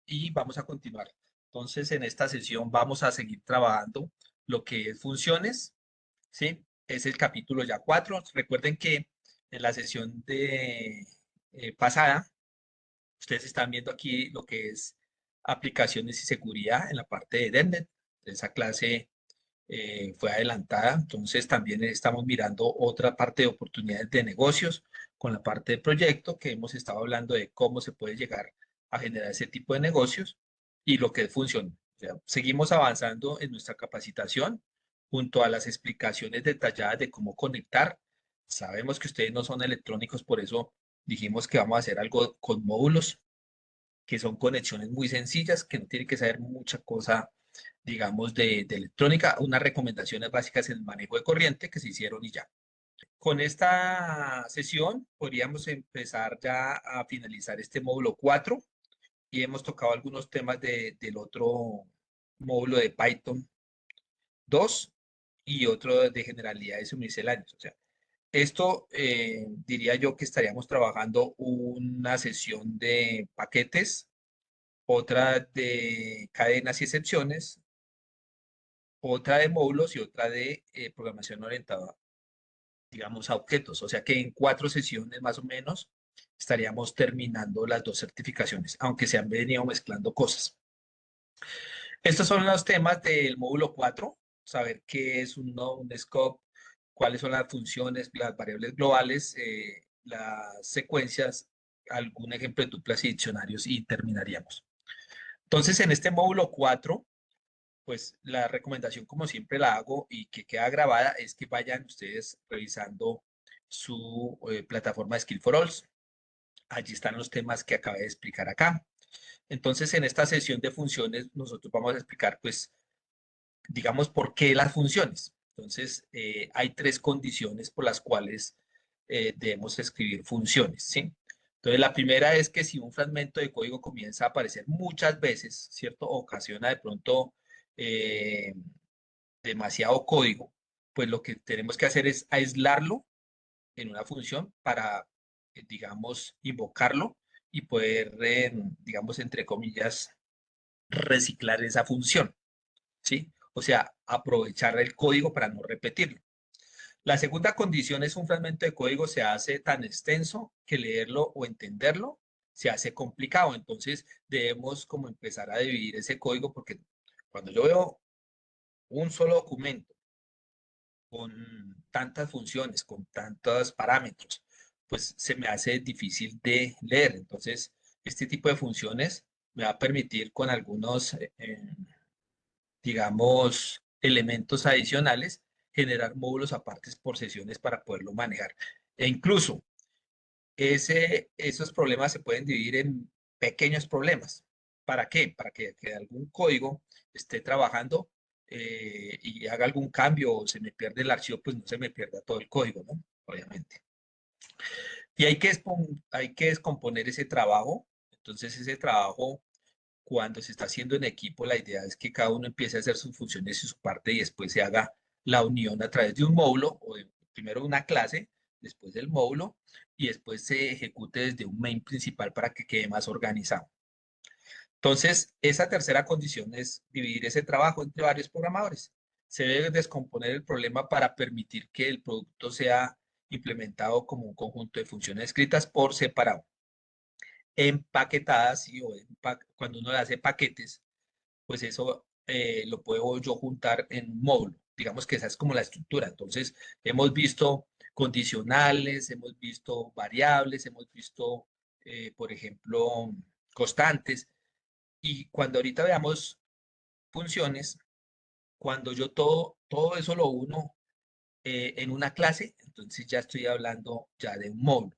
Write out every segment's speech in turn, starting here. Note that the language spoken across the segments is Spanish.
y vamos a continuar. Entonces, en esta sesión vamos a seguir trabajando lo que es funciones, ¿sí? Es el capítulo ya 4. Recuerden que en la sesión de pasada, ustedes están viendo aquí lo que es aplicaciones y seguridad en la parte de DevNet. Esa clase fue adelantada, entonces también estamos mirando otra parte de oportunidades de negocios con la parte de proyecto, que hemos estado hablando de cómo se puede llegar a generar ese tipo de negocios y lo que funciona. O sea, seguimos avanzando en nuestra capacitación junto a las explicaciones detalladas de cómo conectar. Sabemos que ustedes no son electrónicos, por eso dijimos que vamos a hacer algo con módulos, que son conexiones muy sencillas, que no tienen que saber mucha cosa, digamos, de electrónica, unas recomendaciones básicas en el manejo de corriente que se hicieron y ya. Con esta sesión podríamos empezar ya a finalizar este módulo 4 y hemos tocado algunos temas del otro módulo de Python 2 y otro de generalidades y misceláneas. O sea, esto diría yo que estaríamos trabajando una sesión de paquetes, otra de cadenas y excepciones, otra de módulos y otra de programación orientada, digamos, a objetos. O sea que en 4 sesiones más o menos estaríamos terminando las 2 certificaciones, aunque se han venido mezclando cosas. Estos son los temas del módulo 4, saber qué es un nodo, un scope, cuáles son las funciones, las variables globales, las secuencias, algún ejemplo de tuplas y diccionarios y terminaríamos. Entonces, en este módulo 4 pues la recomendación, como siempre la hago y que queda grabada, es que vayan ustedes revisando su plataforma de Skill for All. Allí están los temas que acabé de explicar acá. Entonces, en esta sesión de funciones, nosotros vamos a explicar, pues, digamos, por qué las funciones. Entonces, hay 3 condiciones por las cuales debemos escribir funciones, ¿sí? Entonces, la primera es que si un fragmento de código comienza a aparecer muchas veces, ¿cierto? Ocasiona de pronto eh, demasiado código, pues lo que tenemos que hacer es aislarlo en una función para, digamos, invocarlo y poder, digamos, entre comillas, reciclar esa función, ¿sí? O sea, aprovechar el código para no repetirlo. La segunda condición es un fragmento de código se hace tan extenso que leerlo o entenderlo se hace complicado. Entonces, debemos como empezar a dividir ese código porque cuando yo veo un solo documento con tantas funciones, con tantos parámetros, pues se me hace difícil de leer. Entonces, este tipo de funciones me va a permitir con algunos, digamos, elementos adicionales, generar módulos apartes por sesiones para poderlo manejar. E incluso esos problemas se pueden dividir en pequeños problemas. ¿Para qué? Para que algún código esté trabajando y haga algún cambio o se me pierde el archivo, pues no se me pierda todo el código, ¿no? Obviamente. Y hay que descomponer ese trabajo. Entonces, ese trabajo, cuando se está haciendo en equipo, la idea es que cada uno empiece a hacer sus funciones y su parte y después se haga la unión a través de un módulo o primero una clase, después del módulo y después se ejecute desde un main principal para que quede más organizado. Entonces, esa tercera condición es dividir ese trabajo entre varios programadores. Se debe descomponer el problema para permitir que el producto sea implementado como un conjunto de funciones escritas por separado, empaquetadas, ¿sí? Cuando uno le hace paquetes, pues eso lo puedo yo juntar en un módulo. Digamos que esa es como la estructura. Entonces, hemos visto condicionales, hemos visto variables, hemos visto, por ejemplo, constantes. Y cuando ahorita veamos funciones, cuando yo todo eso lo uno en una clase, entonces ya estoy hablando ya de un módulo,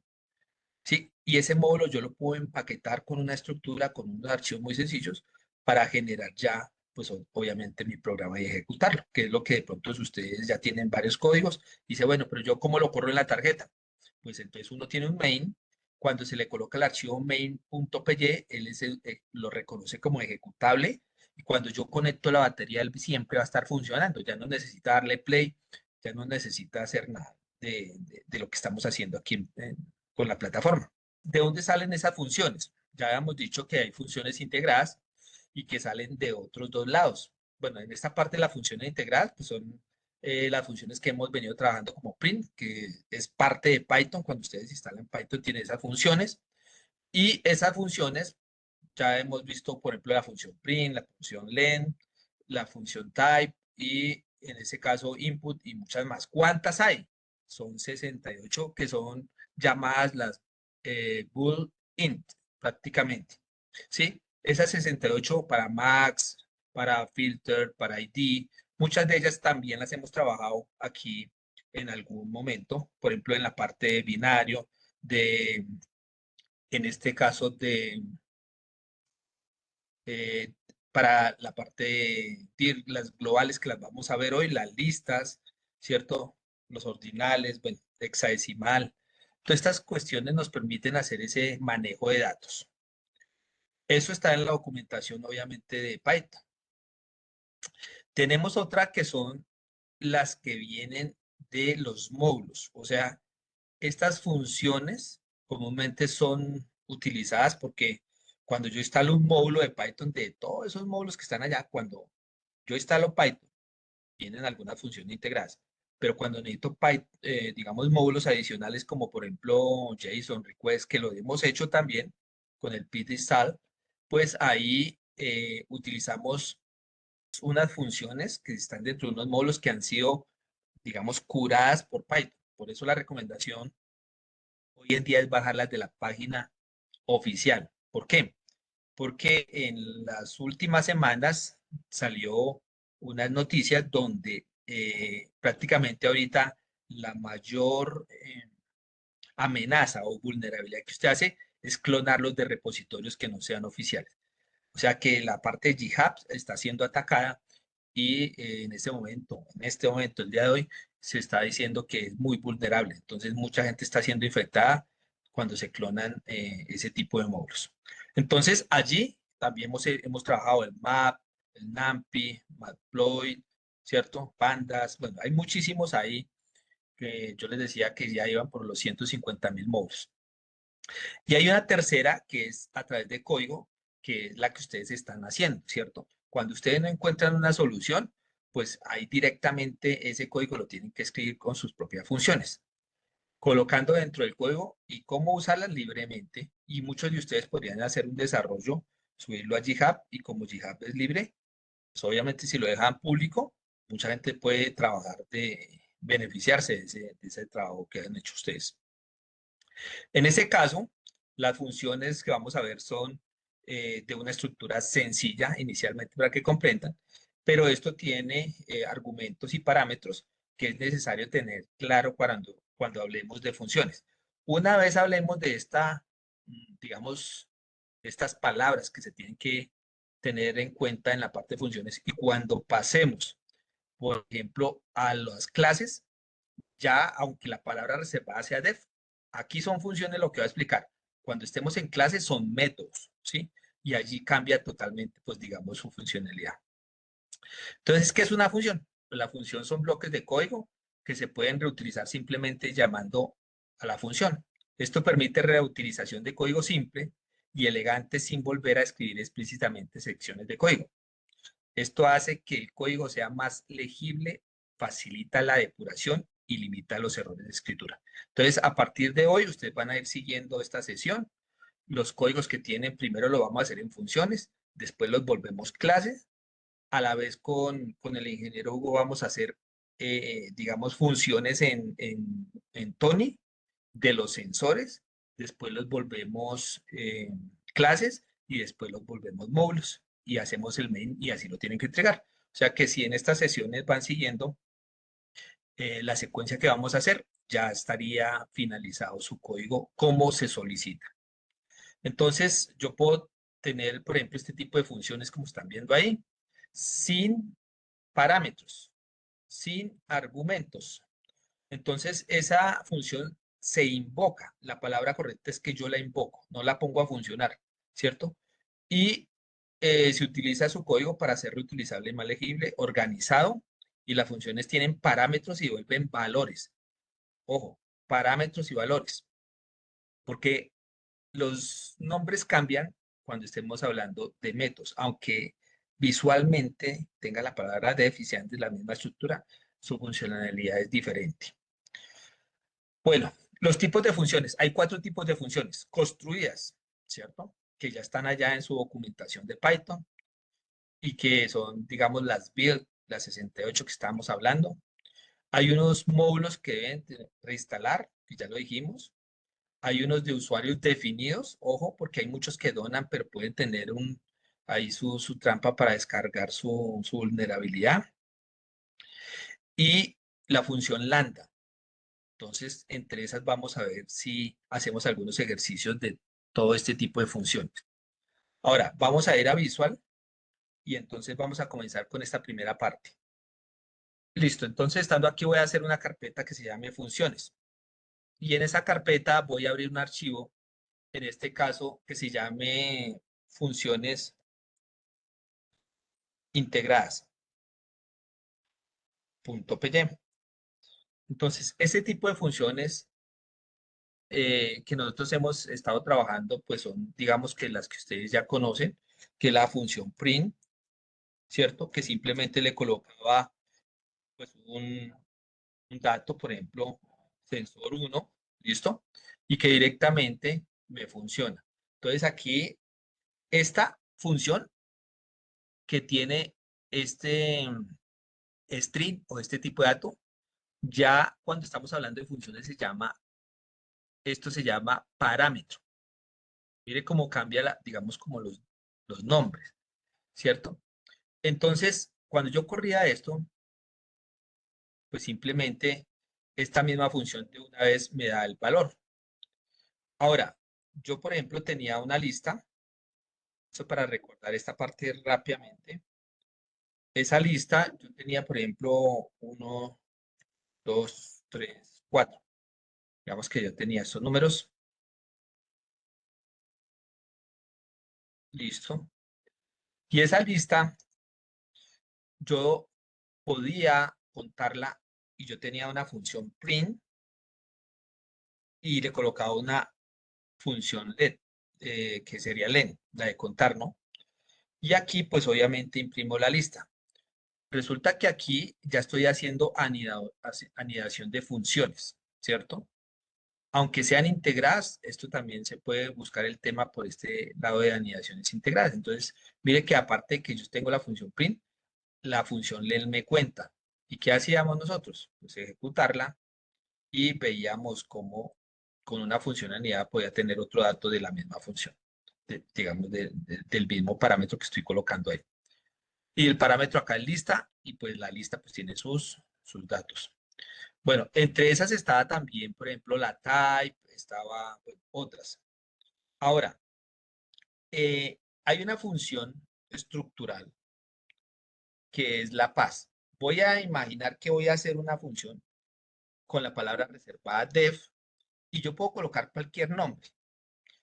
¿sí? Y ese módulo yo lo puedo empaquetar con una estructura, con unos archivos muy sencillos para generar ya, pues obviamente mi programa y ejecutarlo, que es lo que de pronto si ustedes ya tienen varios códigos, dice, bueno, pero yo cómo lo corro en la tarjeta. Pues entonces uno tiene un main, cuando se le coloca el archivo main.py, lo reconoce como ejecutable y cuando yo conecto la batería, él siempre va a estar funcionando, ya no necesita darle play, ya no necesita hacer nada de lo que estamos haciendo aquí con la plataforma. ¿De dónde salen esas funciones? ya habíamos dicho que hay funciones integradas y que salen de otros dos lados. Bueno, en esta parte de las funciones integradas, que son las funciones que hemos venido trabajando como print, que es parte de Python. Cuando ustedes instalan Python, tiene esas funciones. Y esas funciones, ya hemos visto, por ejemplo, la función print, la función len, la función type y en ese caso input y muchas más. ¿Cuántas hay? Son 68 que son llamadas las bool-int prácticamente. ¿Sí? Esas 68 para max, para filter, para ID, muchas de ellas también las hemos trabajado aquí en algún momento, por ejemplo, en la parte de binario, de, en este caso de eh, para la parte de las globales que las vamos a ver hoy, las listas, ¿cierto? Los ordinales, bueno, hexadecimal. Todas estas cuestiones nos permiten hacer ese manejo de datos. Eso está en la documentación, obviamente, de Python. Tenemos otra que son las que vienen de los módulos. O sea, estas funciones comúnmente son utilizadas porque cuando yo instalo un módulo de Python, de todos esos módulos que están allá, cuando yo instalo Python, tienen algunas funciones integradas. Pero cuando necesito Python, digamos, módulos adicionales como por ejemplo JSON Request, que lo hemos hecho también con el pit install, pues ahí utilizamos unas funciones que están dentro de unos módulos que han sido, digamos, curadas por Python. Por eso la recomendación hoy en día es bajarlas de la página oficial. ¿Por qué? Porque en las últimas semanas salió unas noticias donde prácticamente ahorita la mayor amenaza o vulnerabilidad que usted hace es clonarlos de repositorios que no sean oficiales. O sea que la parte de GitHub está siendo atacada y en este momento, el día de hoy, se está diciendo que es muy vulnerable. Entonces, mucha gente está siendo infectada cuando se clonan ese tipo de módulos. Entonces, allí también hemos trabajado el MAP, el NumPy, Matplotlib, ¿cierto? Pandas, bueno, hay muchísimos ahí que yo les decía que ya iban por los 150.000 módulos. Y hay una tercera que es a través de código, que es la que ustedes están haciendo, ¿cierto? Cuando ustedes no encuentran una solución, pues ahí directamente ese código lo tienen que escribir con sus propias funciones, colocando dentro del código y cómo usarlas libremente. Y muchos de ustedes podrían hacer un desarrollo, subirlo a GitHub y como GitHub es libre, pues obviamente si lo dejan público, mucha gente puede trabajar de beneficiarse de ese trabajo que han hecho ustedes. En ese caso, las funciones que vamos a ver son de una estructura sencilla inicialmente para que comprendan, pero esto tiene argumentos y parámetros que es necesario tener claro cuando hablemos de funciones. Una vez hablemos de digamos, estas palabras que se tienen que tener en cuenta en la parte de funciones y cuando pasemos, por ejemplo, a las clases, ya aunque la palabra reservada sea def, aquí son funciones lo que voy a explicar. Cuando estemos en clase son métodos, ¿sí? Y allí cambia totalmente, pues digamos, su funcionalidad. Entonces, ¿qué es una función? Pues la función son bloques de código que se pueden reutilizar simplemente llamando a la función. Esto permite reutilización de código simple y elegante sin volver a escribir explícitamente secciones de código. Esto hace que el código sea más legible, facilita la depuración y limita los errores de escritura. Entonces, a partir de hoy, ustedes van a ir siguiendo esta sesión. Los códigos que tienen, primero lo vamos a hacer en funciones, después los volvemos clases. A la vez con el ingeniero Hugo vamos a hacer, digamos, funciones en Tony de los sensores. Después los volvemos clases y después los volvemos módulos y hacemos el main y así lo tienen que entregar. O sea que si en estas sesiones van siguiendo la secuencia que vamos a hacer, ya estaría finalizado su código como se solicita. Entonces, yo puedo tener, por ejemplo, este tipo de funciones como están viendo ahí, sin parámetros, sin argumentos. Entonces, esa función se invoca. La palabra correcta es que yo la invoco, no la pongo a funcionar, ¿cierto? Y se utiliza su código para ser reutilizable y más legible, organizado, y las funciones tienen parámetros y devuelven valores. Ojo, parámetros y valores, porque Los nombres cambian cuando estemos hablando de métodos, aunque visualmente tenga la palabra deficiente la misma estructura, su funcionalidad es diferente. Bueno, los tipos de funciones. Hay 4 tipos de funciones construidas, ¿cierto? Que ya están allá en su documentación de Python y que son, digamos, las build, las 68 que estábamos hablando. Hay unos módulos que deben reinstalar, que ya lo dijimos. Hay unos de usuarios definidos, ojo, porque hay muchos que donan, pero pueden tener ahí su trampa para descargar su vulnerabilidad. Y la función lambda. Entonces, entre esas vamos a ver si hacemos algunos ejercicios de todo este tipo de funciones. Ahora, vamos a ir a Visual y entonces vamos a comenzar con esta primera parte. Listo, entonces estando aquí voy a hacer una carpeta que se llame funciones. Y en esa carpeta voy a abrir un archivo, en este caso, que se llame funciones integradas.py. Entonces, ese tipo de funciones que nosotros hemos estado trabajando, pues son, digamos que las que ustedes ya conocen, que es la función print, ¿cierto? Que simplemente le colocaba pues un dato, por ejemplo, sensor 1, ¿listo? Y que directamente me funciona. Entonces aquí, esta función que tiene este string o este tipo de dato, ya cuando estamos hablando de funciones esto se llama parámetro. Mire cómo cambia, digamos, como los nombres, ¿cierto? Entonces, cuando yo corría esto, pues simplemente esta misma función de una vez me da el valor. Ahora, yo, por ejemplo, tenía una lista, eso para recordar esta parte rápidamente. Esa lista, yo tenía, por ejemplo, 1, 2, 3, 4. Digamos que yo tenía estos números. Listo. Y esa lista, yo podía contarla y yo tenía una función print y le colocaba una función LED, que sería len, la de contar, ¿no? Y aquí, pues obviamente imprimo la lista. Resulta que aquí ya estoy haciendo anidación de funciones, ¿cierto? Aunque sean integradas, esto también se puede buscar el tema por este lado de anidaciones integradas. Entonces, mire que aparte de que yo tengo la función print, la función len me cuenta. ¿Y qué hacíamos nosotros? Pues ejecutarla y veíamos cómo con una función anidada podía tener otro dato de la misma función, digamos, del mismo parámetro que estoy colocando ahí. Y el parámetro acá es lista y pues la lista pues tiene sus datos. Bueno, entre esas estaba también, por ejemplo, la type, estaba bueno, otras. Ahora, hay una función estructural que es la paz. Voy a imaginar que voy a hacer una función con la palabra reservada def y yo puedo colocar cualquier nombre.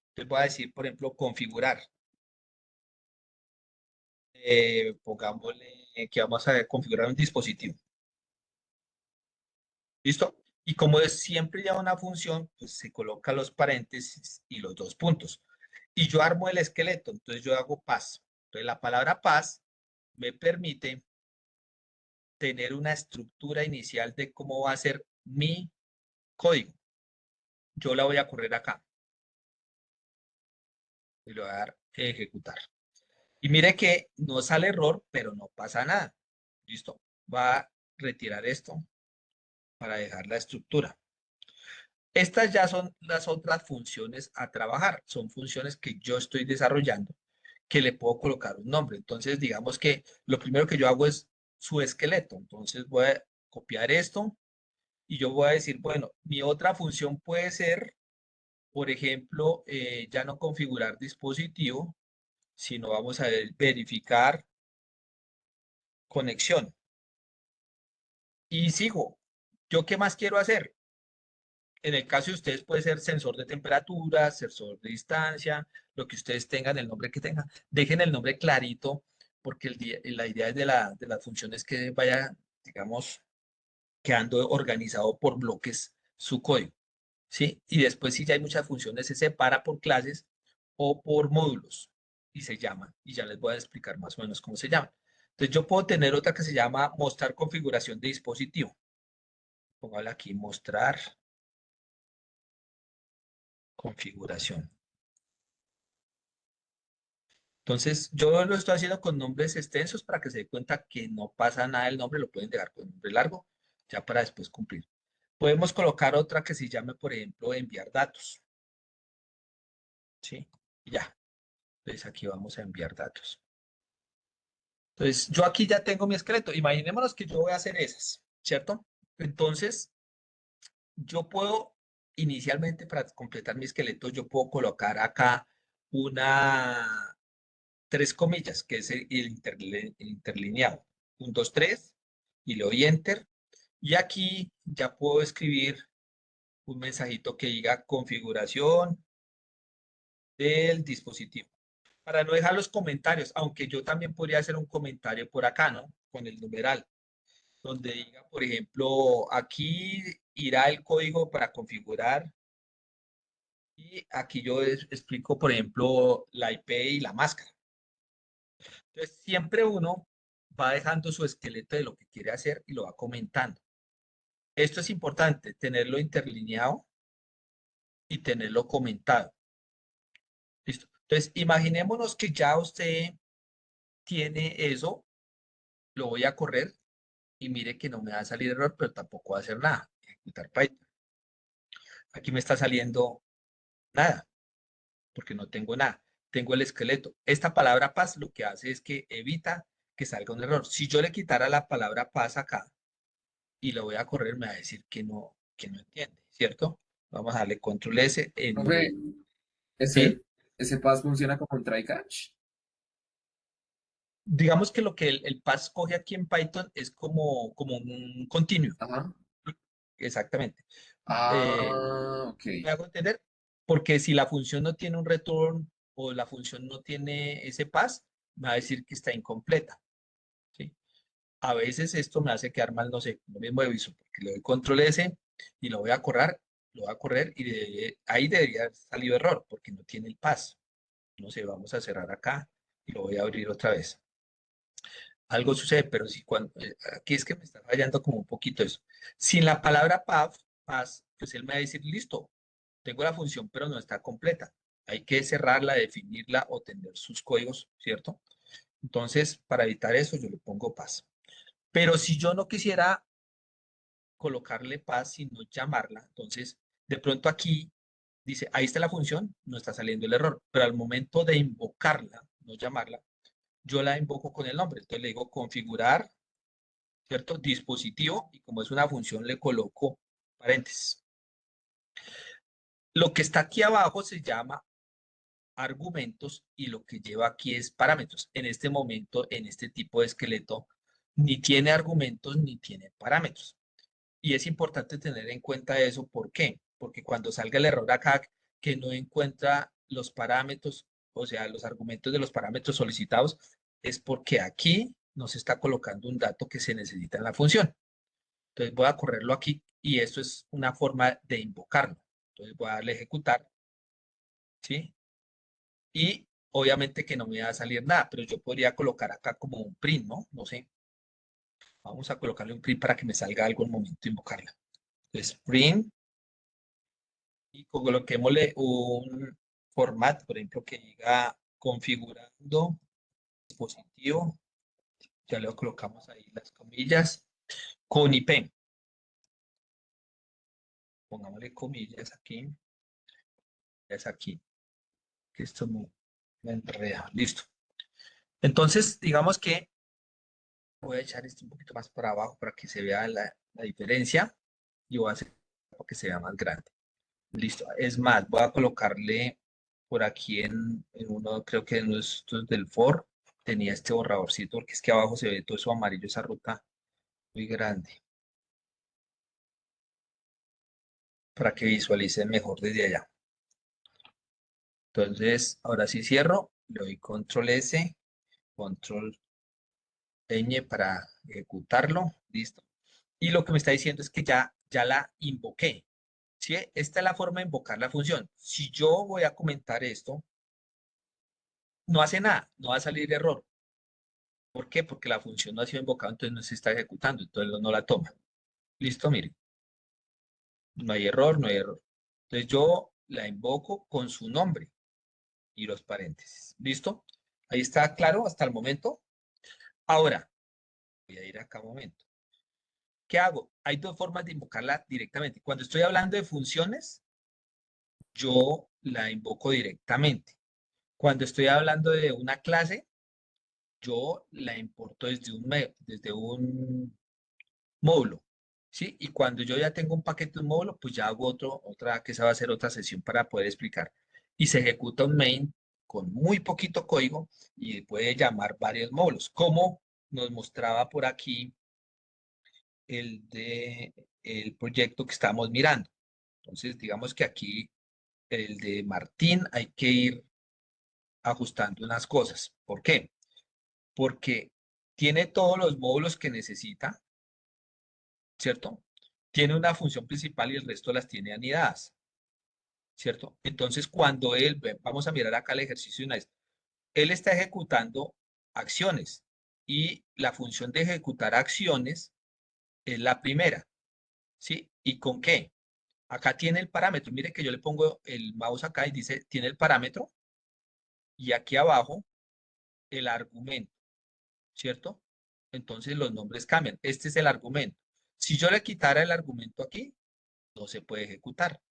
Entonces voy a decir, por ejemplo, configurar. Pongámosle que vamos a configurar un dispositivo. ¿Listo? Y como es siempre ya una función, pues se coloca los paréntesis y los dos puntos. Y yo armo el esqueleto, entonces yo hago paz. Entonces la palabra paz me permite tener una estructura inicial de cómo va a ser mi código. Yo la voy a correr acá y le voy a dar ejecutar. Y mire que no sale error, pero no pasa nada. ¿Listo? Va a retirar esto para dejar la estructura. Estas ya son las otras funciones a trabajar. Son funciones que yo estoy desarrollando que le puedo colocar un nombre. Entonces, digamos que lo primero que yo hago es su esqueleto. Entonces, voy a copiar esto y yo voy a decir, bueno, mi otra función puede ser, por ejemplo, ya no configurar dispositivo, sino vamos a verificar conexión. Y sigo. ¿Yo qué más quiero hacer? En el caso de ustedes puede ser sensor de temperatura, sensor de distancia, lo que ustedes tengan, el nombre que tengan. Dejen el nombre clarito porque la idea de las funciones que vaya, digamos, quedando organizado por bloques su código. ¿sí? Y después si ya hay muchas funciones, se separa por clases o por módulos y se llama. Y ya les voy a explicar más o menos cómo se llama. Entonces yo puedo tener otra que se llama mostrar configuración de dispositivo. Póngale aquí mostrar configuración. Entonces, yo lo estoy haciendo con nombres extensos para que se dé cuenta que no pasa nada el nombre, lo pueden dejar con nombre largo, ya para después cumplir. Podemos colocar otra que se llame, por ejemplo, enviar datos, ¿sí? Y ya, entonces aquí vamos a enviar datos. Entonces, yo aquí ya tengo mi esqueleto. Imaginémonos que yo voy a hacer esas, ¿cierto? Entonces, yo puedo, inicialmente, para completar mi esqueleto, yo puedo colocar acá una tres comillas, que es el interlineado. 1, 2, 3, y le doy enter. Y aquí ya puedo escribir un mensajito que diga configuración del dispositivo. Para no dejar los comentarios, aunque yo también podría hacer un comentario por acá, ¿no? Con el numeral, donde diga, por ejemplo, aquí irá el código para configurar. Y aquí yo explico, por ejemplo, la IP y la máscara. Entonces, siempre uno va dejando su esqueleto de lo que quiere hacer y lo va comentando. Esto es importante, tenerlo interlineado y tenerlo comentado. ¿Listo? Entonces, imaginémonos que ya usted tiene eso, lo voy a correr y mire que no me va a salir error, pero tampoco va a hacer nada. Ejecutar Python. Aquí me está saliendo nada, porque no tengo nada. Tengo el esqueleto. Esta palabra paz lo que hace es que evita que salga un error. Si yo le quitara la palabra paz acá, y lo voy a correr, me va a decir que no entiende, ¿cierto? Vamos a darle control S Profe, ¿sí? ese pass funciona como un try catch. Digamos que lo que el pass coge aquí en Python es como un continuo, Ajá. exactamente. Eh, Ah, ok. ¿Me hago entender? Porque si la función no tiene un return o la función no tiene ese pass, me va a decir que está incompleta, ¿sí? A veces esto me hace quedar mal, no sé, lo mismo de viso, porque le doy control S y lo voy a correr y ahí debería salir error, porque no tiene el pass. No sé, vamos a cerrar acá y lo voy a abrir otra vez. Algo sucede, pero si cuando, aquí es que me está fallando como un poquito eso. Sin la palabra pass, pues él me va a decir, listo, tengo la función, pero no está completa. Hay que cerrarla, definirla o tener sus códigos, ¿cierto? Entonces, para evitar eso, yo le pongo pass. Pero si yo no quisiera colocarle paz, sino llamarla. Entonces, de pronto aquí dice, ahí está la función, no está saliendo el error, pero al momento de invocarla, no llamarla, yo la invoco con el nombre. Entonces le digo configurar, ¿cierto? Dispositivo, y como es una función, le coloco paréntesis. Lo que está aquí abajo se llama argumentos y lo que lleva aquí es parámetros. En este momento, en este tipo de esqueleto, ni tiene argumentos ni tiene parámetros. Y es importante tener en cuenta eso. ¿Por qué? Porque cuando salga el error acá que no encuentra los parámetros, o sea, los argumentos de los parámetros solicitados, es porque aquí nos está colocando un dato que se necesita en la función. Entonces voy a correrlo aquí y esto es una forma de invocarlo. Entonces voy a darle ejecutar, ¿sí? Y obviamente que no me va a salir nada, pero yo podría colocar acá como un print, ¿no? No sé. Vamos a colocarle un print para que me salga algo al momento de invocarla. Entonces, print y coloquémosle un format, por ejemplo, que diga configurando dispositivo. Ya le colocamos ahí las comillas con IP. Pongámosle comillas aquí, es aquí, que esto me enreda. Listo. Entonces, digamos que voy a echar esto un poquito más para abajo para que se vea la diferencia y voy a hacer para que se vea más grande. Listo. Es más, voy a colocarle por aquí en uno, creo que en estos del for, tenía este borradorcito, porque es que abajo se ve todo eso amarillo, esa ruta muy grande, para que visualice mejor desde allá. Entonces, ahora sí cierro, le doy control S, control ñ para ejecutarlo, listo. Y lo que me está diciendo es que ya la invoqué, ¿Sí? Esta es la forma de invocar la función. Si yo voy a comentar esto, no hace nada, no va a salir error. ¿Por qué? Porque la función no ha sido invocada, entonces no se está ejecutando, entonces no la toma. Listo, miren, no hay error, no hay error. Entonces yo la invoco con su nombre y los paréntesis. ¿Listo? Ahí está claro hasta el momento. Ahora, voy a ir acá un momento. ¿Qué hago? Hay dos formas de invocarla directamente. Cuando estoy hablando de funciones, yo la invoco directamente. Cuando estoy hablando de una clase, yo la importo desde un módulo, ¿sí? Y cuando yo ya tengo un paquete de un módulo, pues ya hago otra, que esa va a ser otra sesión para poder explicar. Y se ejecuta un main con muy poquito código y puede llamar varios módulos, como nos mostraba por aquí el proyecto que estamos mirando. Entonces, digamos que aquí el de Martín hay que ir ajustando unas cosas. ¿Por qué? Porque tiene todos los módulos que necesita, ¿cierto? Tiene una función principal y el resto las tiene anidadas, ¿cierto? Entonces, cuando vamos a mirar acá el ejercicio de una vez, él está ejecutando acciones y la función de ejecutar acciones es la primera, ¿sí? ¿Y con qué? Acá tiene el parámetro. Mire que yo le pongo el mouse acá y dice, tiene el parámetro y aquí abajo el argumento, ¿cierto? Entonces los nombres cambian. Este es el argumento. Si yo le quitara el argumento aquí, no se puede ejecutar.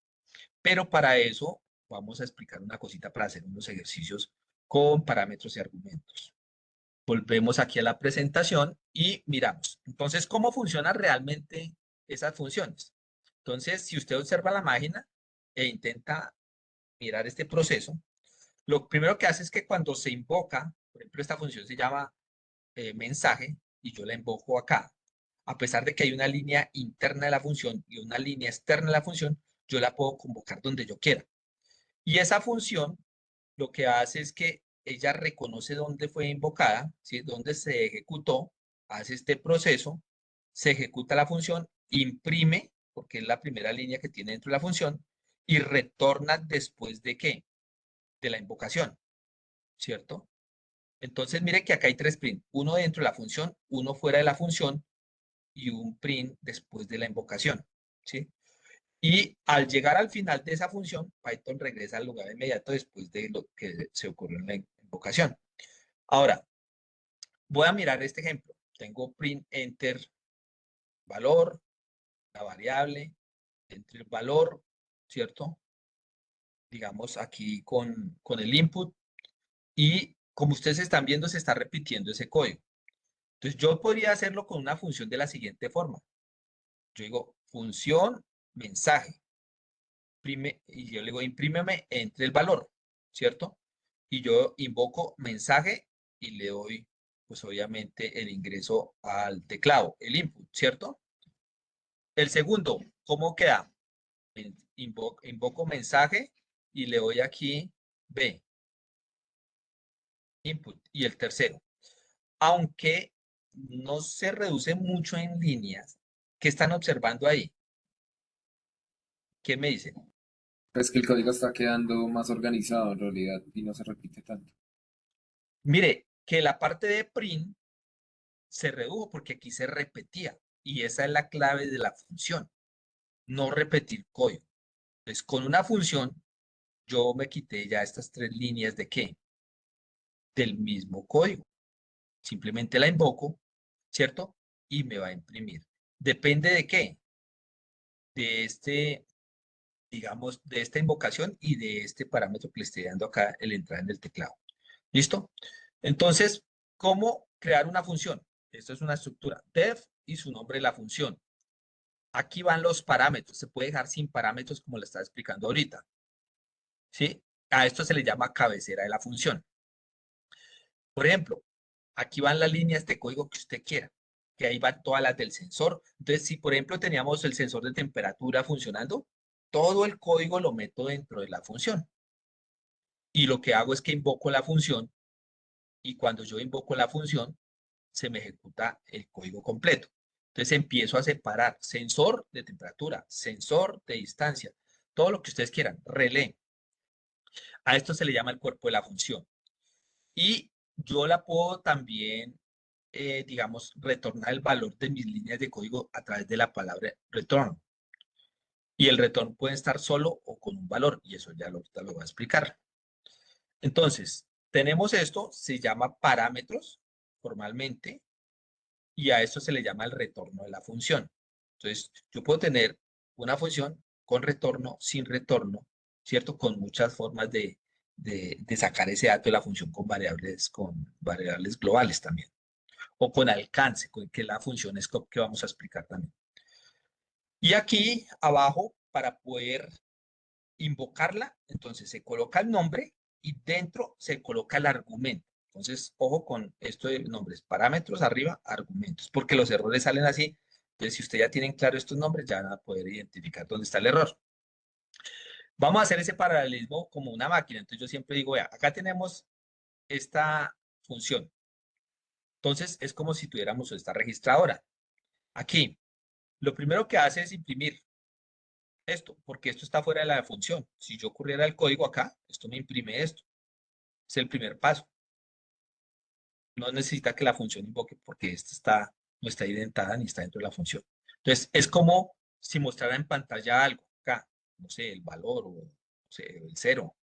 Pero para eso vamos a explicar una cosita para hacer unos ejercicios con parámetros y argumentos. Volvemos aquí a la presentación y miramos. Entonces, ¿cómo funcionan realmente esas funciones? Entonces, si usted observa la máquina e intenta mirar este proceso, lo primero que hace es que cuando se invoca, por ejemplo, esta función se llama mensaje y yo la invoco acá. A pesar de que hay una línea interna de la función y una línea externa de la función, yo la puedo convocar donde yo quiera. Y esa función lo que hace es que ella reconoce dónde fue invocada, ¿sí? Dónde se ejecutó, hace este proceso, se ejecuta la función, imprime, porque es la primera línea que tiene dentro de la función, y retorna después de qué? De la invocación, ¿cierto? Entonces, mire que acá hay tres print, uno dentro de la función, uno fuera de la función y un print después de la invocación, ¿sí? Y al llegar al final de esa función, Python regresa al lugar inmediato después de lo que se ocurrió en la invocación. Ahora, voy a mirar este ejemplo. Tengo print enter valor, la variable, entre el valor, ¿cierto? Digamos aquí con el input. Y como ustedes están viendo, se está repitiendo ese código. Entonces, yo podría hacerlo con una función de la siguiente forma. Yo digo función mensaje. Y yo le digo imprímeme entre el valor, ¿cierto? Y yo invoco mensaje y le doy, pues obviamente, el ingreso al teclado, el input, ¿cierto? El segundo, ¿cómo queda? Invoco mensaje y le doy aquí B, input. Y el tercero, aunque no se reduce mucho en líneas, ¿qué están observando ahí? ¿Quién me dice? Es que el código está quedando más organizado en realidad y no se repite tanto. Mire, que la parte de print se redujo porque aquí se repetía y esa es la clave de la función, no repetir código. Entonces, con una función, yo me quité ya estas tres líneas de qué? Del mismo código. Simplemente la invoco, ¿cierto? Y me va a imprimir. ¿Depende de qué? De este, digamos, de esta invocación y de este parámetro que le estoy dando acá, el entrar en el teclado. ¿Listo? Entonces, ¿cómo crear una función? Esto es una estructura. Def y su nombre de la función. Aquí van los parámetros. Se puede dejar sin parámetros como le estaba explicando ahorita. ¿Sí? A esto se le llama cabecera de la función. Por ejemplo, aquí van las líneas de código que usted quiera, que ahí van todas las del sensor. Entonces, si por ejemplo teníamos el sensor de temperatura funcionando, todo el código lo meto dentro de la función. Y lo que hago es que invoco la función y cuando yo invoco la función, se me ejecuta el código completo. Entonces empiezo a separar sensor de temperatura, sensor de distancia, todo lo que ustedes quieran, relé. A esto se le llama el cuerpo de la función. Y yo la puedo también, digamos, retornar el valor de mis líneas de código a través de la palabra return. Y el return puede estar solo o con un valor, y eso ya ahorita lo voy a explicar. Entonces, tenemos esto, se llama parámetros formalmente, y a esto se le llama el retorno de la función. Entonces, yo puedo tener una función con retorno, sin retorno, ¿cierto? Con muchas formas de sacar ese dato de la función con variables globales también. O con alcance, que es la función scope que vamos a explicar también. Y aquí abajo, para poder invocarla, entonces se coloca el nombre y dentro se coloca el argumento. Entonces, ojo con esto de nombres, parámetros arriba, argumentos, porque los errores salen así. Entonces, si ustedes ya tienen claro estos nombres, ya van a poder identificar dónde está el error. Vamos a hacer ese paralelismo como una máquina. Entonces, yo siempre digo, vea, acá tenemos esta función. Entonces, es como si tuviéramos esta registradora. Aquí, lo primero que hace es imprimir esto, porque esto está fuera de la función. Si yo corriera el código acá, esto me imprime esto. Es el primer paso. No necesita que la función invoque porque no está identada ni está dentro de la función. Entonces, es como si mostrara en pantalla algo acá, no sé, el valor o no sé, el cero.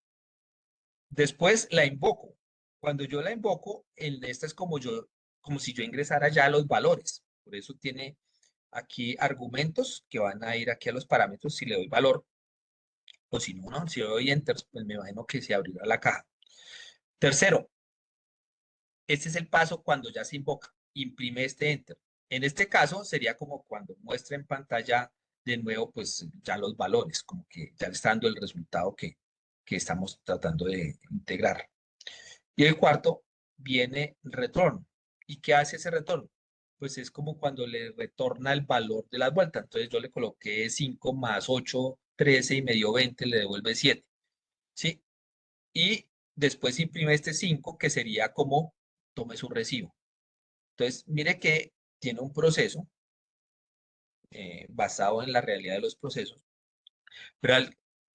Después la invoco. Cuando yo la invoco, esta es como si yo ingresara ya los valores. Por eso tiene aquí argumentos que van a ir aquí a los parámetros si le doy valor o si no, no. Si le doy enter, pues me imagino que se abrirá la caja. Tercero, este es el paso cuando ya se invoca. Imprime este enter. En este caso sería como cuando muestra en pantalla de nuevo, pues ya los valores, como que ya le está dando el resultado que estamos tratando de integrar. Y el cuarto viene return. ¿Y qué hace ese retorno? Pues es como cuando le retorna el valor de las vueltas. Entonces yo le coloqué 5 más 8, 13 y me dio 20, le devuelve 7. ¿Sí? Y después imprime este 5 que sería como tome su recibo. Entonces, mire que tiene un proceso basado en la realidad de los procesos, pero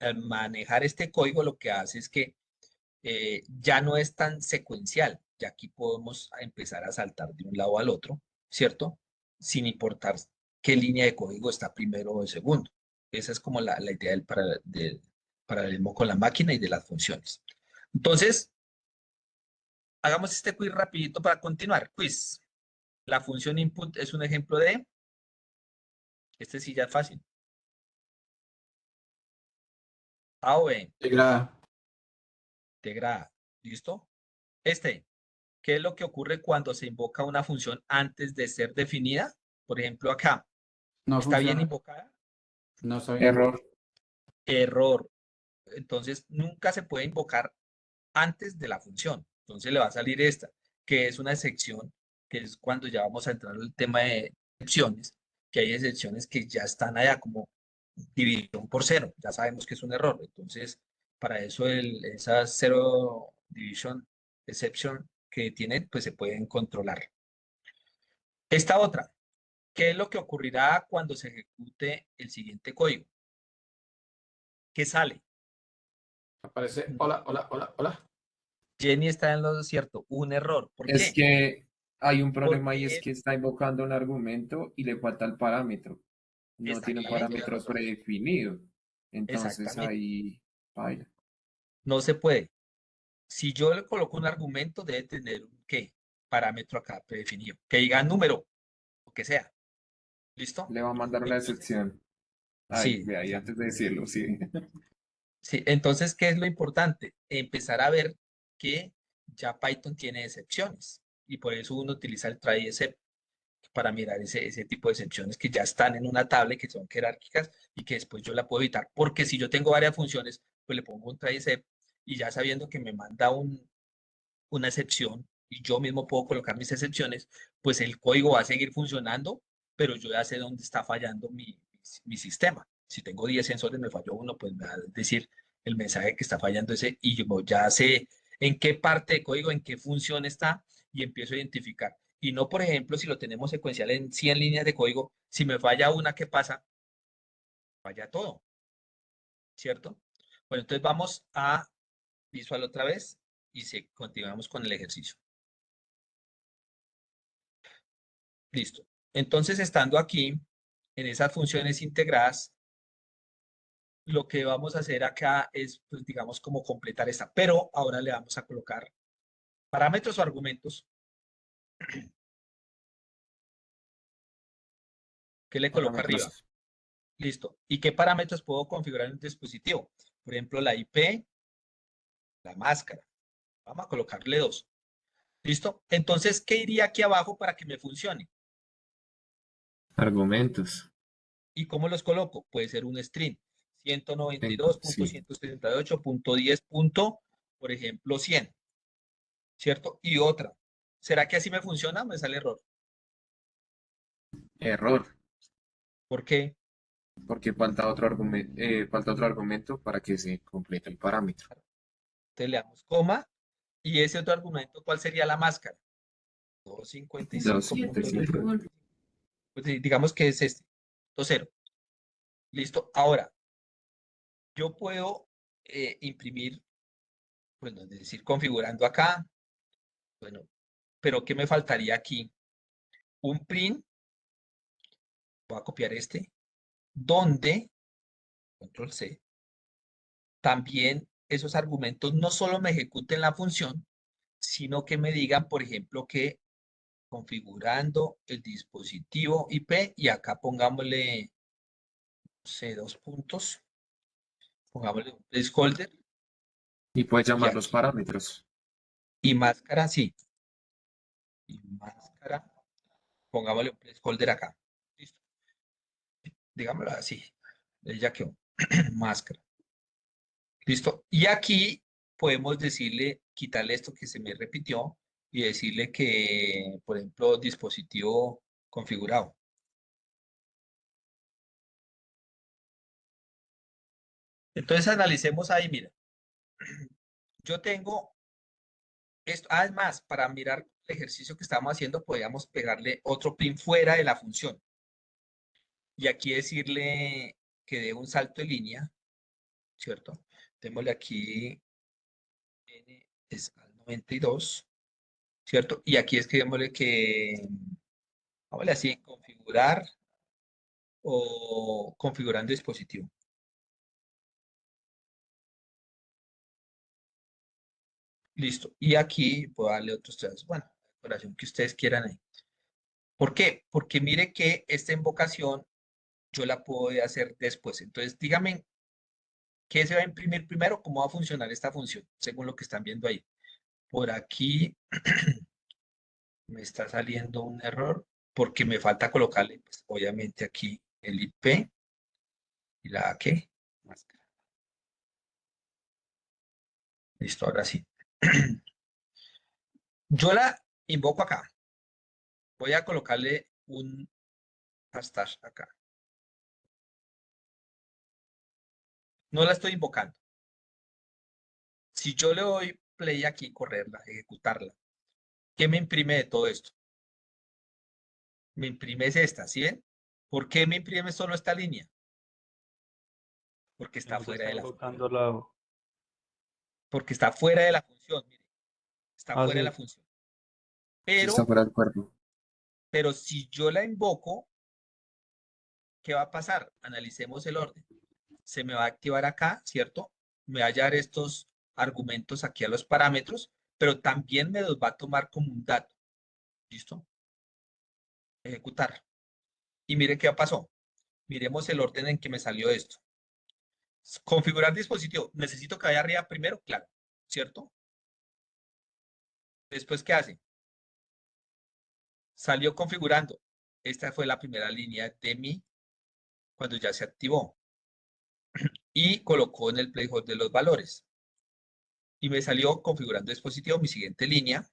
al manejar este código lo que hace es que ya no es tan secuencial, ya aquí podemos empezar a saltar de un lado al otro, ¿cierto? Sin importar qué línea de código está primero o segundo. Esa es como la idea del paralelismo con la máquina y de las funciones. Entonces, hagamos este quiz rapidito para continuar. Quiz. La función input es un ejemplo de, este sí ya es fácil. A o B, Integrada. integrada. ¿Listo? Este, ¿qué es lo que ocurre cuando se invoca una función antes de ser definida? Por ejemplo, acá, No ¿está bien funciona. invocada? No está bien Error. invocado. Error. Entonces, nunca se puede invocar antes de la función. Entonces le va a salir esta, que es una excepción, que es cuando ya vamos a entrar al tema de excepciones, que hay excepciones que ya están allá como división por cero. Ya sabemos que es un error. Entonces, para eso esa cero division exception que tiene, pues se pueden controlar. Esta otra, ¿qué es lo que ocurrirá cuando se ejecute el siguiente código? ¿Qué sale? Aparece, hola, hola, hola, hola. Jenny está en lo cierto, un error. ¿Por Es qué? que hay un problema y es Porque que está invocando un argumento y le falta el parámetro. No tiene un exactamente, parámetro predefinido. Entonces exactamente. ahí baila. No se puede. Si yo le coloco un argumento, debe tener un qué parámetro acá predefinido, que diga número, o que sea. ¿Listo? Le va a mandar una Entonces, excepción. Ay, sí, ve ahí antes de decirlo, sí. sí. Entonces, ¿qué es lo importante? Empezar a ver que ya Python tiene excepciones y por eso uno utiliza el try except para mirar ese tipo de excepciones que ya están en una tabla y que son jerárquicas y que después yo la puedo evitar. Porque si yo tengo varias funciones, pues le pongo un try except y ya sabiendo que me manda una excepción y yo mismo puedo colocar mis excepciones, pues el código va a seguir funcionando, pero yo ya sé dónde está fallando mi sistema. Si tengo 10 sensores, me falló uno, pues me va a decir el mensaje que está fallando ese y yo ya sé en qué parte de código, en qué función está y empiezo a identificar. Y no, por ejemplo, si lo tenemos secuencial en 100 líneas de código, si me falla una, ¿qué pasa? Falla todo. ¿cierto? Bueno, entonces vamos a visual otra vez y continuamos con el ejercicio. Listo. Entonces, estando aquí, en esas funciones integradas, lo que vamos a hacer acá es, pues, digamos, como completar esta, pero ahora le vamos a colocar parámetros o argumentos. ¿Qué le coloco arriba? Parámetros. Listo. ¿Y qué parámetros puedo configurar en el dispositivo? Por ejemplo, la IP, la máscara. Vamos a colocarle 2. ¿Listo? Entonces, ¿qué iría aquí abajo para que me funcione? Argumentos. ¿Y cómo los coloco? Puede ser un string. Sí. 192.168.10. Por ejemplo, 100. ¿Cierto? Y otra. ¿Será que así me funciona o me sale error? Error. ¿Por qué? Porque falta otro argumento para que se complete el parámetro. Entonces le damos coma. Y ese otro argumento, ¿cuál sería la máscara? 255.2. 255. Pues digamos que es este. 2.0. Listo. Ahora, yo puedo imprimir, bueno, es decir, configurando acá. Bueno, pero ¿qué me faltaría aquí? Un print. Voy a copiar este. Donde, control C, también esos argumentos no solo me ejecuten la función, sino que me digan, por ejemplo, que configurando el dispositivo IP y acá pongámosle, no sé, 2 puntos, pongámosle un placeholder Y puedes y llamar los aquí, parámetros. y máscara, sí, y máscara, pongámosle un placeholder acá. Listo, digámoslo así, ya quedó, máscara. Listo, y aquí podemos decirle, quitarle esto que se me repitió y decirle que, por ejemplo, dispositivo configurado. Entonces analicemos ahí, mira, yo tengo esto, además, para mirar el ejercicio que estamos haciendo, podríamos pegarle otro pin fuera de la función. Y aquí decirle que dé un salto de línea, ¿cierto? Démosle aquí n es al 92, ¿cierto? Y aquí escribémosle que, vámonos así, configurar o configurando dispositivo. Listo. Y aquí puedo darle otros tres, bueno, la decoración que ustedes quieran ahí. ¿Por qué? Porque mire que esta invocación yo la puedo hacer después. Entonces, dígame qué se va a imprimir primero, cómo va a funcionar esta función, según lo que están viendo ahí. Por aquí me está saliendo un error porque me falta colocarle, pues, obviamente aquí el IP y la ¿qué? Máscara. Listo, ahora sí. Yo la invoco acá. Voy a colocarle un hashtag acá. No la estoy invocando. Si yo le doy play aquí, correrla, ejecutarla, ¿qué me imprime de todo esto? Me imprime es esta, ¿sí ven? ¿Por qué me imprime solo esta línea? Porque está No se fuera está de la función. invocando la... Porque está fuera de la función, mire, está Ah, fuera de la sí. función. Si está Pero, fuera del cuerpo. pero si yo la invoco, ¿qué va a pasar? Analicemos el orden. Se me va a activar acá, ¿cierto? Me va a hallar estos argumentos aquí a los parámetros, pero también me los va a tomar como un dato. ¿Listo? Ejecutar. Y mire qué pasó. Miremos el orden en que me salió esto. Configurar dispositivo. Necesito que vaya arriba primero, claro, ¿cierto? Después, ¿qué hace? Salió configurando. Esta fue la primera línea de mi cuando ya se activó. Y colocó en el placeholder los valores. Y me salió configurando dispositivo, mi siguiente línea.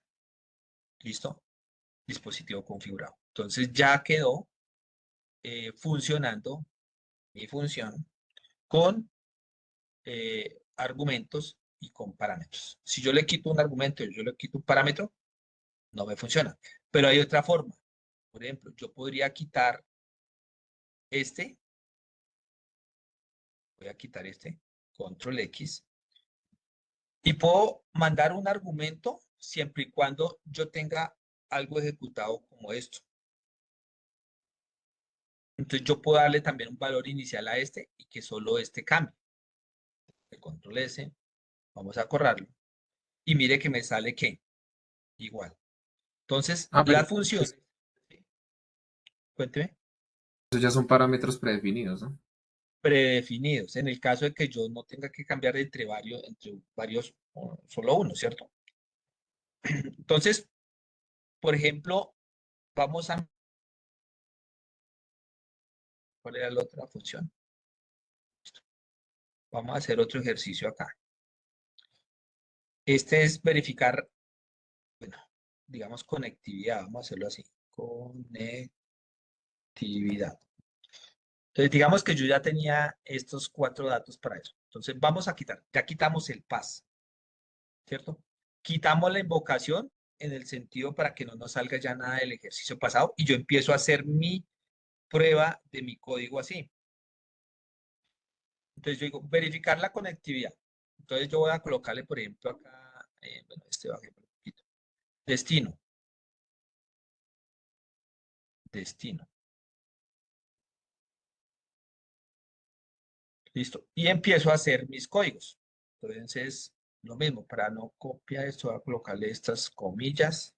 ¿Listo? Dispositivo configurado. Entonces ya quedó funcionando mi función con argumentos y con parámetros. Si yo le quito un argumento y yo le quito un parámetro, no me funciona. Pero hay otra forma. Por ejemplo, yo podría quitar este. Voy a quitar este. control X, y puedo mandar un argumento siempre y cuando yo tenga algo ejecutado como esto. Entonces yo puedo darle también un valor inicial a este y que solo este cambie. El control S, vamos a correrlo. Y mire que me sale que igual. Entonces, Ah, pero las funciones, ¿sí? Cuénteme, esos ya son parámetros predefinidos, ¿no? predefinidos, en el caso de que yo no tenga que cambiar entre varios, o solo uno, ¿cierto? Entonces, por ejemplo, vamos a... ¿Cuál era la otra función? Vamos a hacer otro ejercicio acá. Este es verificar, bueno, digamos conectividad, vamos a hacerlo así, conectividad. Entonces, digamos que yo ya tenía estos 4 datos para eso. Entonces, vamos a quitar, ya quitamos el pass, ¿cierto? Quitamos la invocación en el sentido para que no nos salga ya nada del ejercicio pasado y yo empiezo a hacer mi prueba de mi código así. Entonces, yo digo, verificar la conectividad. Entonces, yo voy a colocarle, por ejemplo, acá, bueno, bajé un poquito. Destino. Destino. Listo. Y empiezo a hacer mis códigos. Entonces, lo mismo, para no copiar esto, voy a colocarle estas comillas.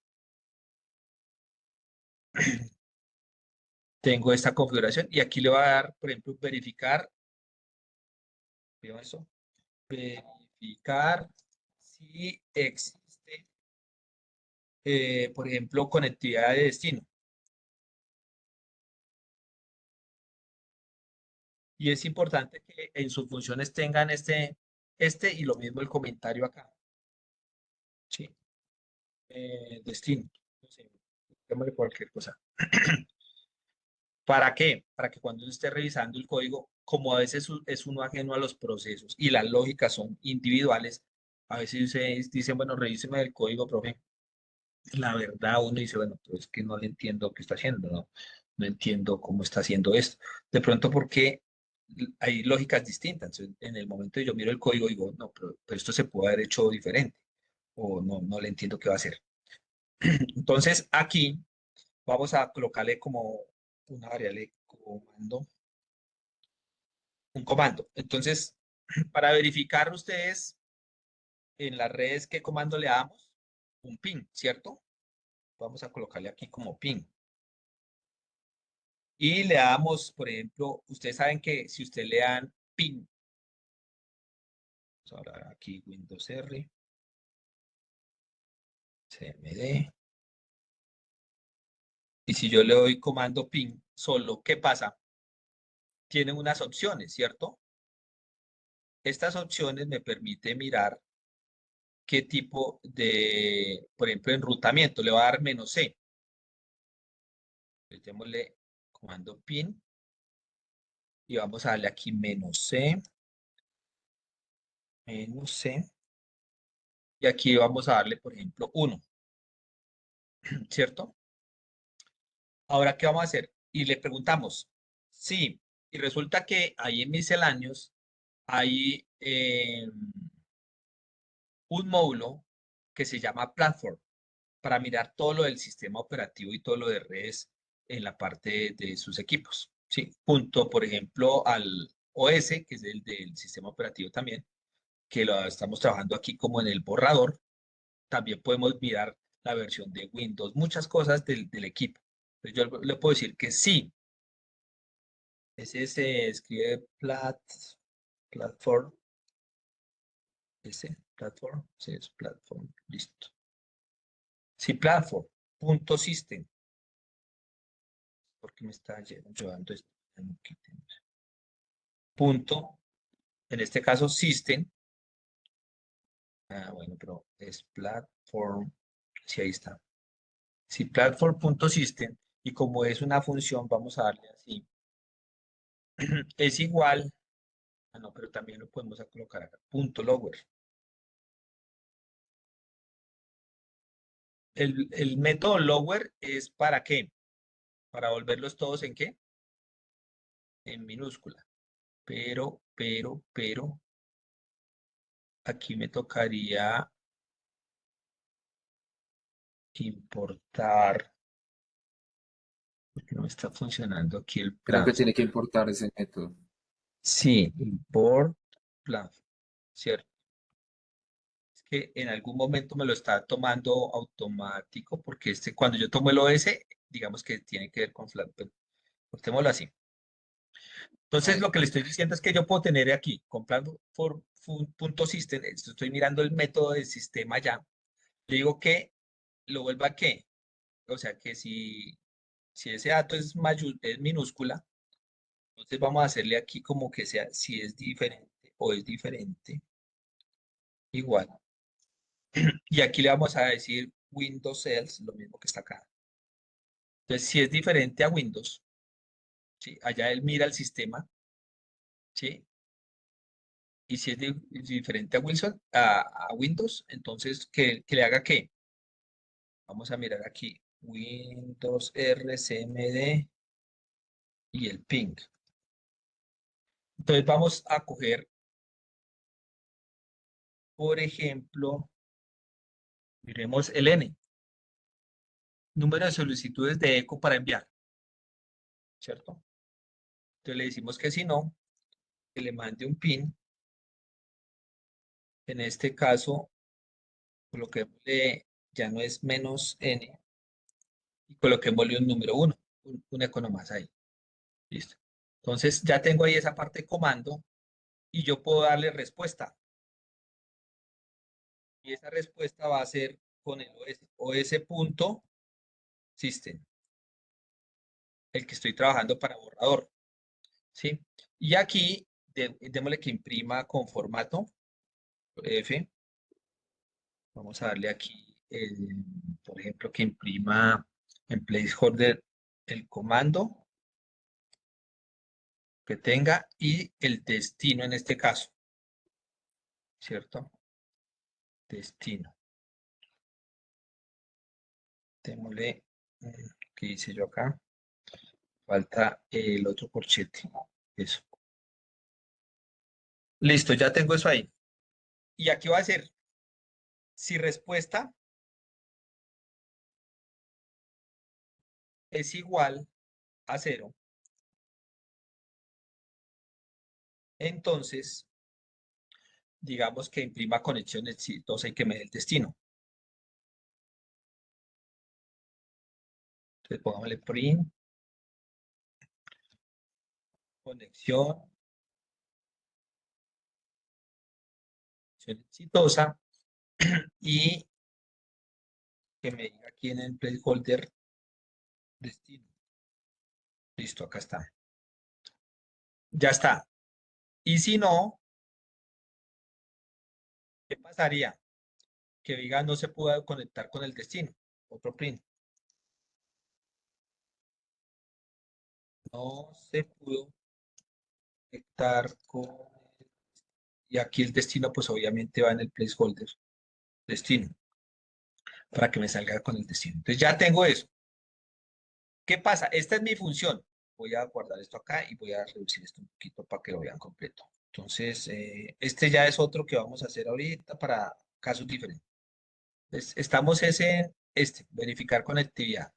Tengo esta configuración y aquí le voy a dar, por ejemplo, verificar. ¿Veo eso? Verificar si existe, por ejemplo, conectividad de destino. Y es importante que en sus funciones tengan este y lo mismo el comentario acá. ¿Sí? Destino. No sé, llamémosle cualquier cosa. ¿Para qué? Para que cuando uno esté revisando el código, como a veces es uno ajeno a los procesos y las lógicas son individuales, a veces ustedes dicen, bueno, revíseme el código, profe. La verdad, uno dice, bueno, pues es que no le entiendo qué está haciendo, ¿no? No entiendo cómo está haciendo esto. De pronto, porque hay lógicas distintas. Entonces, en el momento que yo miro el código, digo, no, pero esto se puede haber hecho diferente, o no, no le entiendo qué va a hacer. Entonces, aquí vamos a colocarle como una variable comando, un comando. Entonces, para verificar ustedes en las redes qué comando le damos, un ping, ¿cierto? Vamos a colocarle aquí como ping. Y le damos, por ejemplo, ustedes saben que si usted le dan ping, ahora aquí Windows R, CMD, y si yo le doy comando ping solo, ¿qué pasa? Tienen unas opciones, ¿cierto? Estas opciones me permiten mirar qué tipo de, por ejemplo, enrutamiento. Le va a dar "-c". Démosle comando pin y vamos a darle aquí "-c", "-c", y aquí vamos a darle, por ejemplo, 1, ¿cierto? Ahora, ¿qué vamos a hacer? Y le preguntamos, sí, y resulta que ahí en misceláneos hay un módulo que se llama Platform para mirar todo lo del sistema operativo y todo lo de redes en la parte de sus equipos. ¿Sí? Junto, por ejemplo, al OS, que es el del sistema operativo también, que lo estamos trabajando aquí como en el borrador. También podemos mirar la versión de Windows, muchas cosas del equipo. Entonces yo le puedo decir que sí. Ese se escribe platform. Ese, platform, sí, es platform, listo. Sí, platform, punto system. ¿Por qué me está llevando esto? Punto, en este caso system. Ah, bueno, pero es platform. Sí, ahí está. Sí, platform.system. Y como es una función, vamos a darle así. Es igual. Ah, no, pero también lo podemos colocar acá. Punto lower. El método lower es ¿para qué? Para volverlos todos ¿en qué? En minúscula. Pero, aquí me tocaría importar, porque no me está funcionando aquí el Creo plan. que tiene que importar ese método. Sí, import plan, ¿cierto? Es que en algún momento me lo está tomando automático, porque cuando yo tomo el OS, digamos que tiene que ver con Flat, pero cortémoslo así. Entonces, Ahí. lo que le estoy diciendo es que yo puedo tener aquí, comprando por punto system, estoy mirando el método del sistema ya. Le digo que lo vuelva a qué. O sea, que si ese dato es minúscula, entonces vamos a hacerle aquí como que sea, si es diferente o es diferente, igual. Y aquí le vamos a decir Windows Cells, lo mismo que está acá. Entonces, si es diferente a Windows, ¿sí? Allá él mira el sistema, ¿sí? Y si es diferente a Wilson, a Windows, entonces que le haga qué. Vamos a mirar aquí, Windows RCMD y el ping. Entonces vamos a coger, por ejemplo, miremos el N, número de solicitudes de eco para enviar, ¿cierto? Entonces le decimos que si no, que le mande un pin. En este caso, coloquémosle, ya no es menos N, y coloquémosle un número 1, un eco nomás ahí. Listo. Entonces ya tengo ahí esa parte de comando y yo puedo darle respuesta. Y esa respuesta va a ser con el os.system, el que estoy trabajando para borrador. ¿Sí? Y aquí démosle que imprima con formato F. Vamos a darle aquí, por ejemplo, que imprima en placeholder el comando que tenga y el destino en este caso, ¿cierto? Destino. Démosle, ¿qué hice yo acá? Falta el otro corchete. Eso. Listo, ya tengo eso ahí. Y aquí va a ser, si respuesta es igual a 0, entonces digamos que imprima conexión exitosa y que me dé el destino. Entonces pongámosle print, conexión exitosa y que me diga aquí en el placeholder destino. Listo, acá está. Ya está. Y si no, ¿qué pasaría? Que diga no se pudo conectar con el destino. Otro print. No se pudo conectar con... Y aquí el destino, pues obviamente va en el placeholder destino, para que me salga con el destino. Entonces ya tengo eso. ¿Qué pasa? Esta es mi función. Voy a guardar esto acá y voy a reducir esto un poquito para que lo vean completo. Entonces, este ya es otro que vamos a hacer ahorita para casos diferentes. Entonces, estamos en verificar conectividad.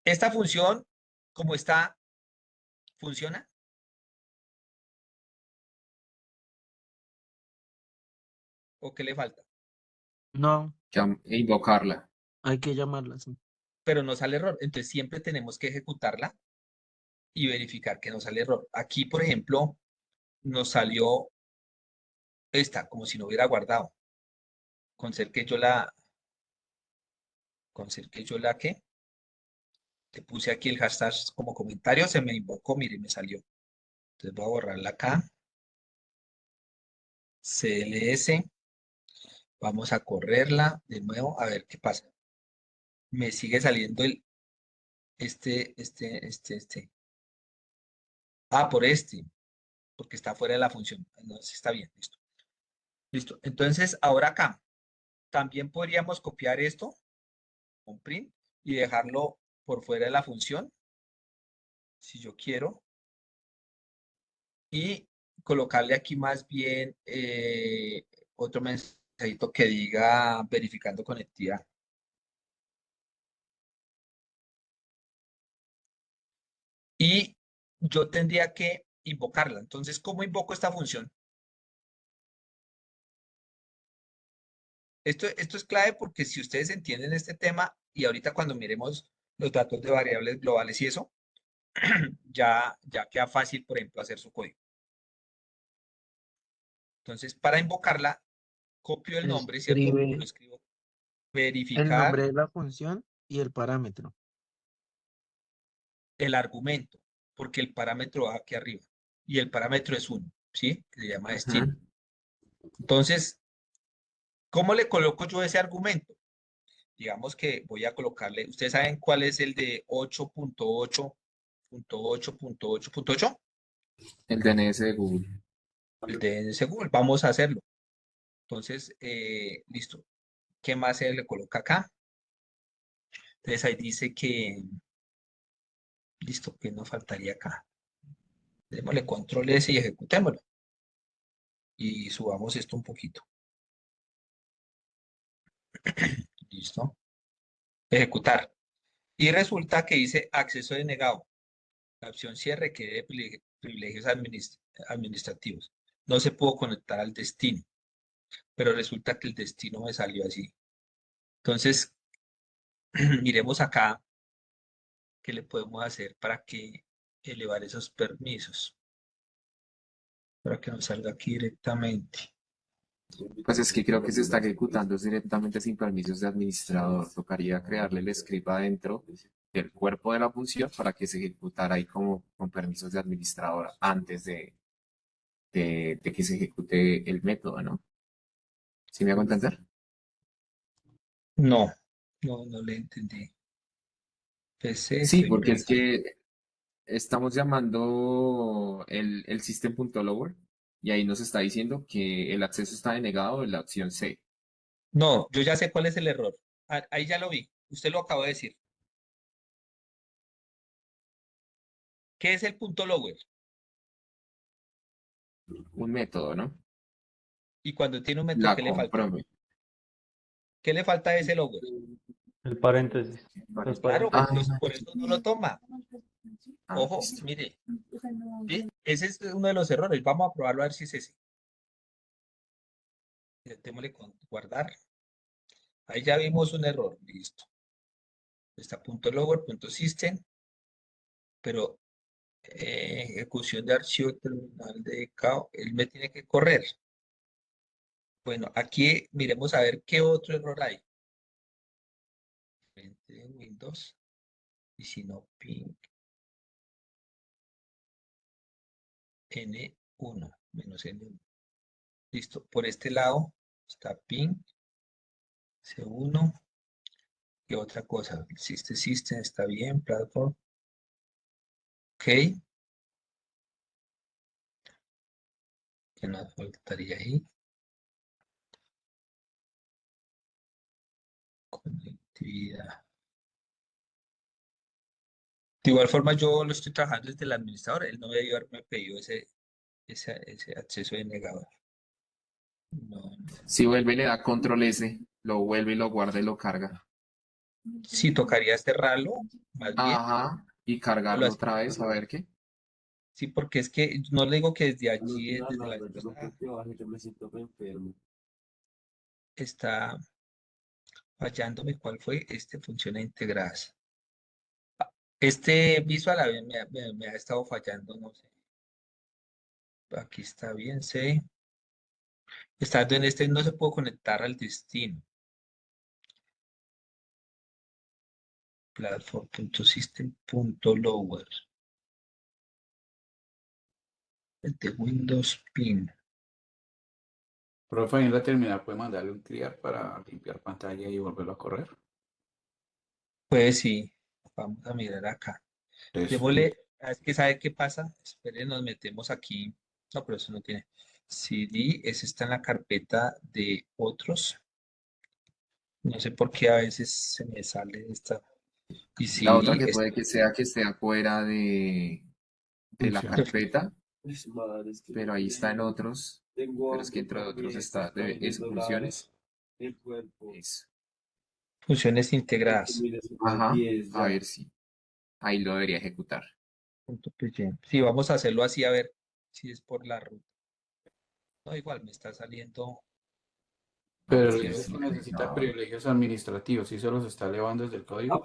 Esta función, como está, ¿funciona? ¿O qué le falta? No, Invocarla. hay que llamarla así. Pero no sale error. Entonces, siempre tenemos que ejecutarla y verificar que no sale error. Aquí, por ejemplo, nos salió esta, como si no hubiera guardado. Con ser que yo la, con ser que yo la que le puse aquí el hashtag como comentario, se me invocó, mire, me salió. Entonces voy a borrarla acá. CLS. Vamos a correrla de nuevo a ver qué pasa. Me sigue saliendo este. Ah, por porque está fuera de la función. Entonces está bien, listo. Listo. Entonces, ahora acá, también podríamos copiar esto con print y dejarlo por fuera de la función, si yo quiero. Y colocarle aquí más bien otro mensajito que diga verificando conectividad. Y yo tendría que invocarla. Entonces, ¿cómo invoco esta función? Esto es clave porque si ustedes entienden este tema y ahorita cuando miremos los datos de variables globales y eso, ya queda fácil, por ejemplo, hacer su código. Entonces, para invocarla, copio el nombre, ¿cierto? Lo Escribe escribo. el Verificar nombre de la función y el parámetro. el argumento, porque el parámetro va aquí arriba y el parámetro es 1, ¿sí? Que se llama destino. Ujú. Entonces, ¿cómo le coloco yo ese argumento? Digamos que voy a colocarle, ¿ustedes saben cuál es el de 8.8.8.8.8? El DNS de Google. El de Google. Vamos a hacerlo. Entonces, listo. ¿Qué más se le coloca acá? Entonces ahí dice que, listo, que nos faltaría acá. Démosle control S y ejecutémoslo. Y subamos esto un poquito. Listo. Ejecutar. Y resulta que dice acceso denegado. La opción sí requiere de privilegios administrativos. No se pudo conectar al destino, pero resulta que el destino me salió así. Entonces, miremos acá qué le podemos hacer para que elevar esos permisos, para que nos salga aquí directamente. Pues es que creo que se está ejecutando directamente sin permisos de administrador. Tocaría crearle el script adentro del cuerpo de la función para que se ejecutara ahí como con permisos de administrador antes de que se ejecute el método, ¿no? ¿Sí me hago entender? No, no le entendí. PC, Sí, estoy porque es mirando. que estamos llamando el system.lower y ahí nos está diciendo que el acceso está denegado en la opción C. No, yo ya sé cuál es el error. Ahí ya lo vi. Usted lo acabó de decir. ¿Qué es el punto lower? Un método, ¿no? Y cuando tiene un método, La ¿qué le falta? comprome. ¿Qué le falta a ese lower? El paréntesis, los Claro, Ah, paréntesis. por eso no lo toma. Ojo, listo. mire, ¿sí? Ese es uno de los errores. Vamos a probarlo a ver si es ese. Démosle con guardar. Ahí ya vimos un error. Listo. Está punto lower, punto system, pero ejecución de archivo terminal de CAO, él me tiene que correr. Bueno, aquí miremos a ver qué otro error hay. Frente de Windows. Y si no, ping N1 menos N1. Listo. Por este lado está ping C1. ¿Qué otra cosa? System está bien. Platform. Ok. ¿Qué nos faltaría ahí? Conectividad. De igual forma, yo lo estoy trabajando desde el administrador. Él no debe haberme pedido ese acceso denegado. No, no. Si vuelve y le da control S, lo vuelve y lo guarda y lo carga. Sí, tocaría cerrarlo, más bien. Ajá, y O lo cargarlo hace- otra vez, a ver qué. Sí, porque es que no le digo que desde allí, desde la vez pasada, está fallándome. ¿Cuál fue? Funciona integradas. Visual a ver, me ha estado fallando, no sé. Aquí está bien, sí. Estando en no se puede conectar al destino. Platform.system.lower. El de Windows Pin. Profe, ahí en la terminal puede mandarle un clear para limpiar pantalla y volverlo a correr. Pues sí, vamos a mirar acá. Eso. Démosle, es que ¿sabe qué pasa? Esperen, nos metemos aquí. No, pero eso no tiene. CD, ese está en la carpeta de otros. No sé por qué a veces se me sale esta. Y La otra CD, que puede que sea que esté afuera de la Función. carpeta Pero ahí está en otros, pero es que dentro de otros está de eso, funciones. Eso. Funciones integradas. Ajá, a ver si ahí lo debería ejecutar. Punto PG. Sí, vamos a hacerlo así a ver si es por la ruta. No, igual me está saliendo. No, Pero es que dice es- que necesita no, privilegios administrativos y se los está elevando desde el código. es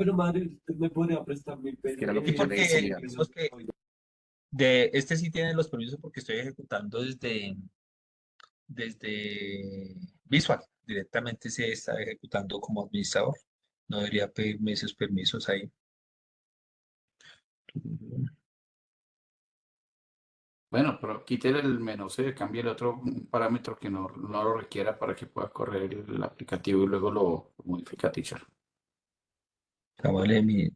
que era lo Y que yo le porque decía. digamos que de este sí tiene los permisos porque estoy ejecutando desde Visual. Directamente se está ejecutando como administrador. No debería pedirme esos permisos ahí. Bueno, pero quítele el menú C, cambie el otro parámetro que no lo requiera para que pueda correr el aplicativo y luego lo modifica, teacher. Hagámosle mi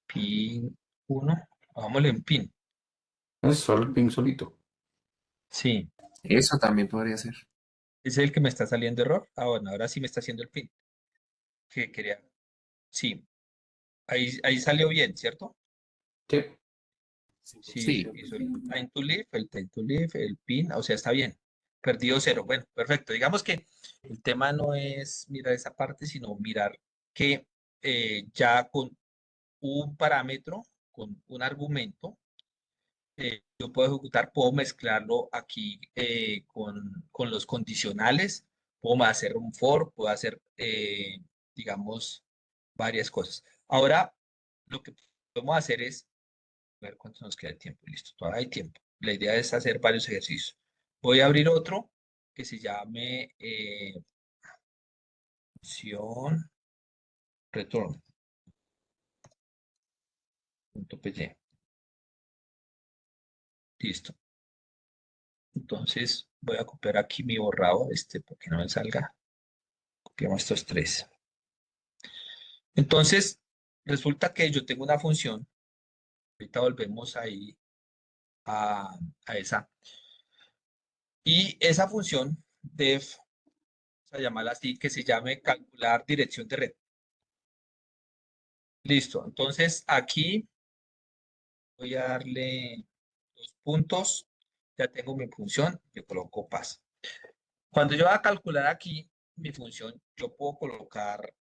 pin 1. Hagámosle en pin. Es solo el ping solito. Sí. Eso también podría ser. ¿Es el que me está saliendo error? Ah, bueno, ahora sí me está haciendo el pin. Que quería. Sí. Ahí salió bien, ¿cierto? Sí. Sí, Sí, hizo el time to live, el pin, o sea, está bien. Perdido cero. Bueno, perfecto. Digamos que el tema no es mirar esa parte, sino mirar que ya con un parámetro, con un argumento, yo puedo ejecutar, puedo mezclarlo aquí con los condicionales, puedo hacer un for, puedo hacer, digamos, varias cosas. Ahora, lo que podemos hacer es ver cuánto nos queda de tiempo. Listo, todavía hay tiempo. La idea es hacer varios ejercicios. Voy a abrir otro que se llame función return.py. Listo. Entonces voy a copiar aquí mi borrado, para que no me salga. Copiamos estos tres. Entonces, resulta que yo tengo una función. Ahorita volvemos ahí a esa. Y esa función def, vamos a llamarla así, que se llame calcular dirección de red. Listo. Entonces, aquí voy a darle 2 puntos. Ya tengo mi función. Le coloco paz. Cuando yo voy a calcular aquí mi función, yo puedo colocar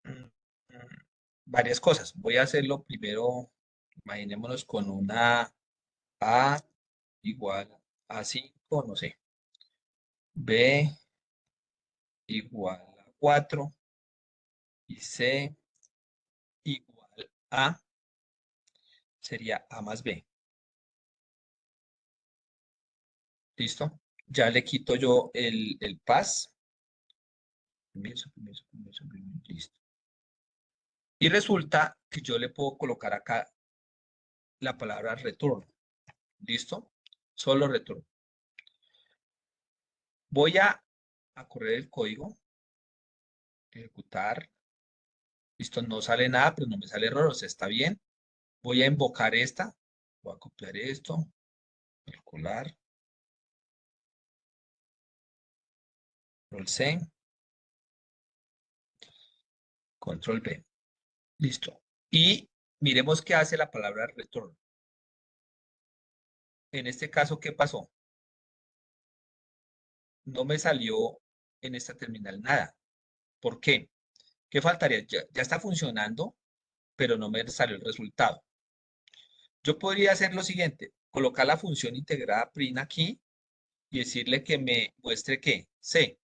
mm, mm, varias cosas. Voy a hacerlo primero, imaginémonos con una A igual a 5, no sé. B igual a 4 y C igual a, sería A más B. ¿Listo? Ya le quito yo el pass. Permiso, listo. Y resulta que yo le puedo colocar acá la palabra return. ¿Listo? Solo return. Voy a correr el código, ejecutar. Listo, no sale nada, pero no me sale error, o sea, está bien. Voy a invocar esta. Voy a copiar esto, calcular, control C, control V. Listo. Y miremos qué hace la palabra return. En este caso, ¿qué pasó? No me salió en esta terminal nada. ¿Por qué? ¿Qué faltaría? Ya está funcionando, pero no me salió el resultado. Yo podría hacer lo siguiente, colocar la función integrada print aquí y decirle que me muestre qué, C.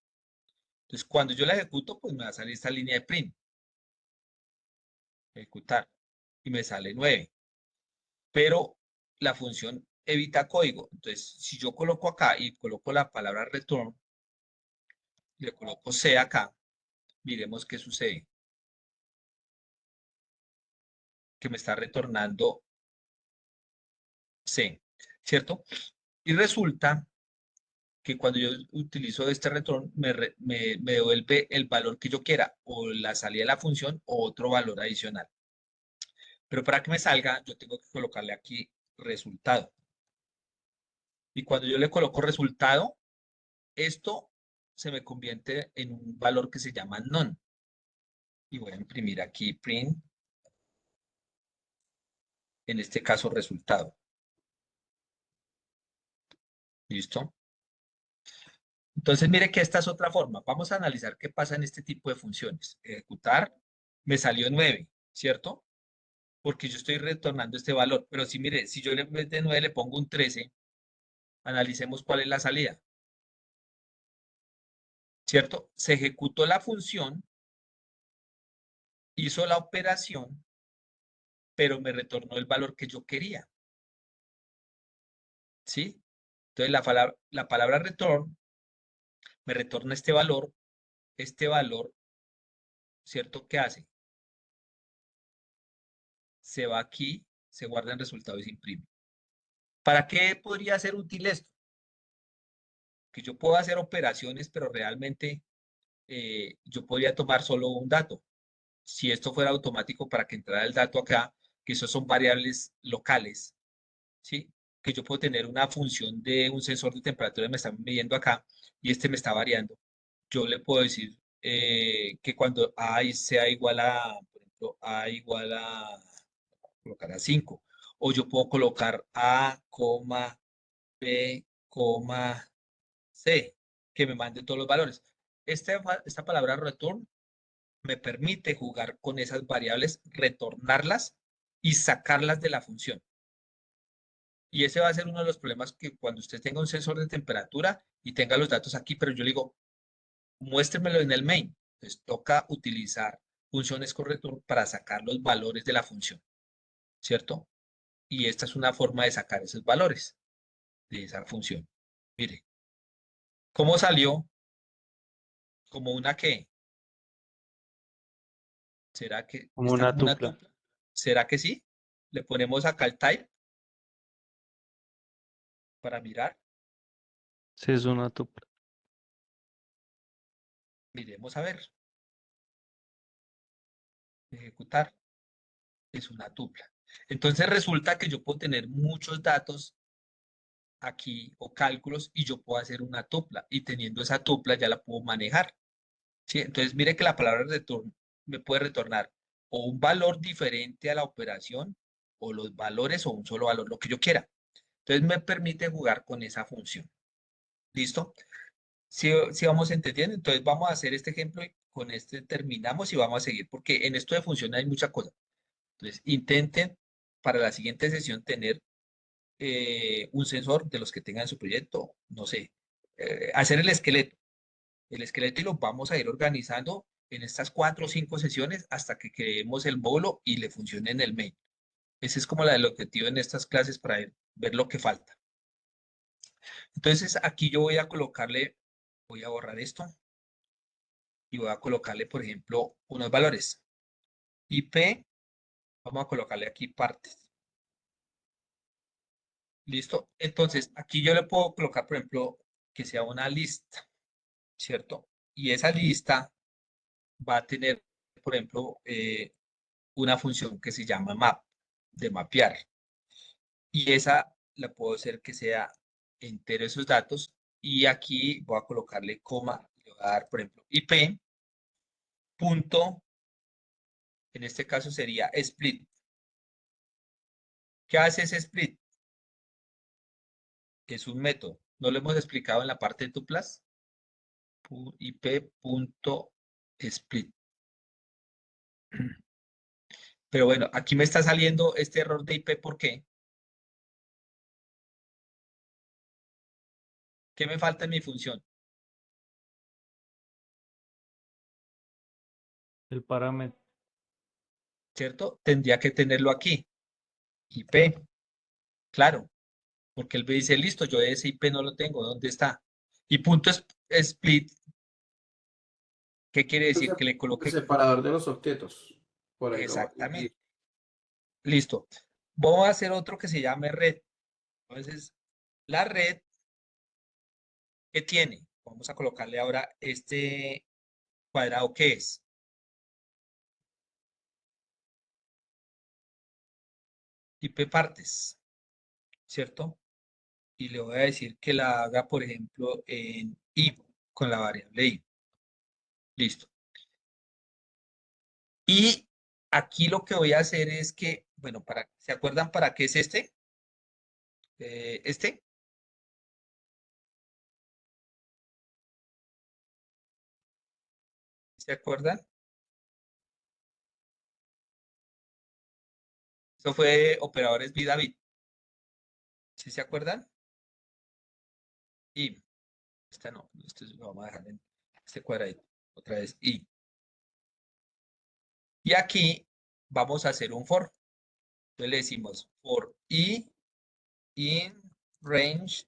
Entonces, cuando yo la ejecuto, pues me va a salir esta línea de print, ejecutar, y me sale 9. Pero la función evita código. Entonces, si yo coloco acá y coloco la palabra return, le coloco C acá, miremos qué sucede. Que me está retornando C, ¿cierto? Y resulta que cuando yo utilizo este return, me devuelve el valor que yo quiera, o la salida de la función, o otro valor adicional. Pero para que me salga, yo tengo que colocarle aquí resultado. Y cuando yo le coloco resultado, esto se me convierte en un valor que se llama none. Y voy a imprimir aquí print, en este caso resultado. ¿Listo? Entonces, mire que esta es otra forma. Vamos a analizar qué pasa en este tipo de funciones. Ejecutar, me salió 9, ¿cierto? Porque yo estoy retornando este valor. Pero si mire, si yo en vez de 9 le pongo un 13, analicemos cuál es la salida, ¿cierto? Se ejecutó la función, hizo la operación, pero me retornó el valor que yo quería, ¿sí? Entonces, la palabra return me retorna este valor, ¿cierto? ¿Qué hace? Se va aquí, se guarda en resultado y se imprime. ¿Para qué podría ser útil esto? Que yo puedo hacer operaciones, pero realmente yo podría tomar solo un dato. Si esto fuera automático para que entrara el dato acá, que esos son variables locales, ¿sí? Que yo puedo tener una función de un sensor de temperatura que me está midiendo acá y este me está variando. Yo le puedo decir que cuando A sea igual a, por ejemplo, A igual a, colocar a 5, o yo puedo colocar A, B, C, que me mande todos los valores. Esta palabra return me permite jugar con esas variables, retornarlas y sacarlas de la función. Y ese va a ser uno de los problemas que cuando usted tenga un sensor de temperatura y tenga los datos aquí, pero yo le digo, muéstremelo en el main. Entonces toca utilizar funciones con return para sacar los valores de la función, ¿cierto? Y esta es una forma de sacar esos valores de esa función. Mire, ¿cómo salió? Como una que, ¿será que Como está una como una tupla. tupla? ¿Será que sí? Le ponemos acá el type para mirar. Sí, es una tupla. Miremos a ver. Ejecutar es una tupla. Entonces resulta que yo puedo tener muchos datos aquí o cálculos y yo puedo hacer una tupla y teniendo esa tupla ya la puedo manejar. ¿Sí? Entonces mire que la palabra return me puede retornar o un valor diferente a la operación o los valores o un solo valor, lo que yo quiera. Entonces me permite jugar con esa función. ¿Listo? Si vamos entendiendo, entonces vamos a hacer este ejemplo y con este terminamos y vamos a seguir, porque en esto de función hay mucha cosa. Entonces, intenten para la siguiente sesión tener un sensor de los que tengan en su proyecto, no sé, hacer el esqueleto y lo vamos a ir organizando en estas 4 o 5 sesiones hasta que creemos el módulo y le funcione en el main. Ese es como el objetivo en estas clases para ver lo que falta. Entonces, aquí yo voy a colocarle, voy a borrar esto y voy a colocarle, por ejemplo, unos valores. IP, vamos a colocarle aquí partes. ¿Listo? Entonces, aquí yo le puedo colocar, por ejemplo, que sea una lista, ¿cierto? Y esa lista va a tener, por ejemplo, una función que se llama map, de mapear. Y esa la puedo hacer que sea entero esos datos. Y aquí voy a colocarle coma, le voy a dar, por ejemplo, IP, punto, en este caso sería split. ¿Qué hace ese split? Que es un método. ¿No lo hemos explicado en la parte de tuplas? IP.split. Pero bueno, aquí me está saliendo este error de IP. ¿Por qué? ¿Qué me falta en mi función? El parámetro. ¿Cierto? Tendría que tenerlo aquí. IP. Claro, porque él me dice, listo, yo ese IP no lo tengo. ¿Dónde está? Y punto split. ¿Qué quiere decir? Que le El coloque separador de los octetos. Por ahí lo va a exactamente. dividir. Listo. Vamos a hacer otro que se llame red. Entonces, la red, ¿qué tiene? Vamos a colocarle ahora este cuadrado, ¿qué es? IP partes, ¿cierto? Y le voy a decir que la haga, por ejemplo, en i, con la variable i. Listo. Y aquí lo que voy a hacer es que, bueno, ¿se acuerdan para qué es este? Este, ¿Se acuerdan? Eso fue operadores vida bit. ¿Sí se acuerdan? Y esta no, esto lo vamos a dejar en este cuadradito. Otra vez y. Y aquí vamos a hacer un for. Entonces le decimos for i in range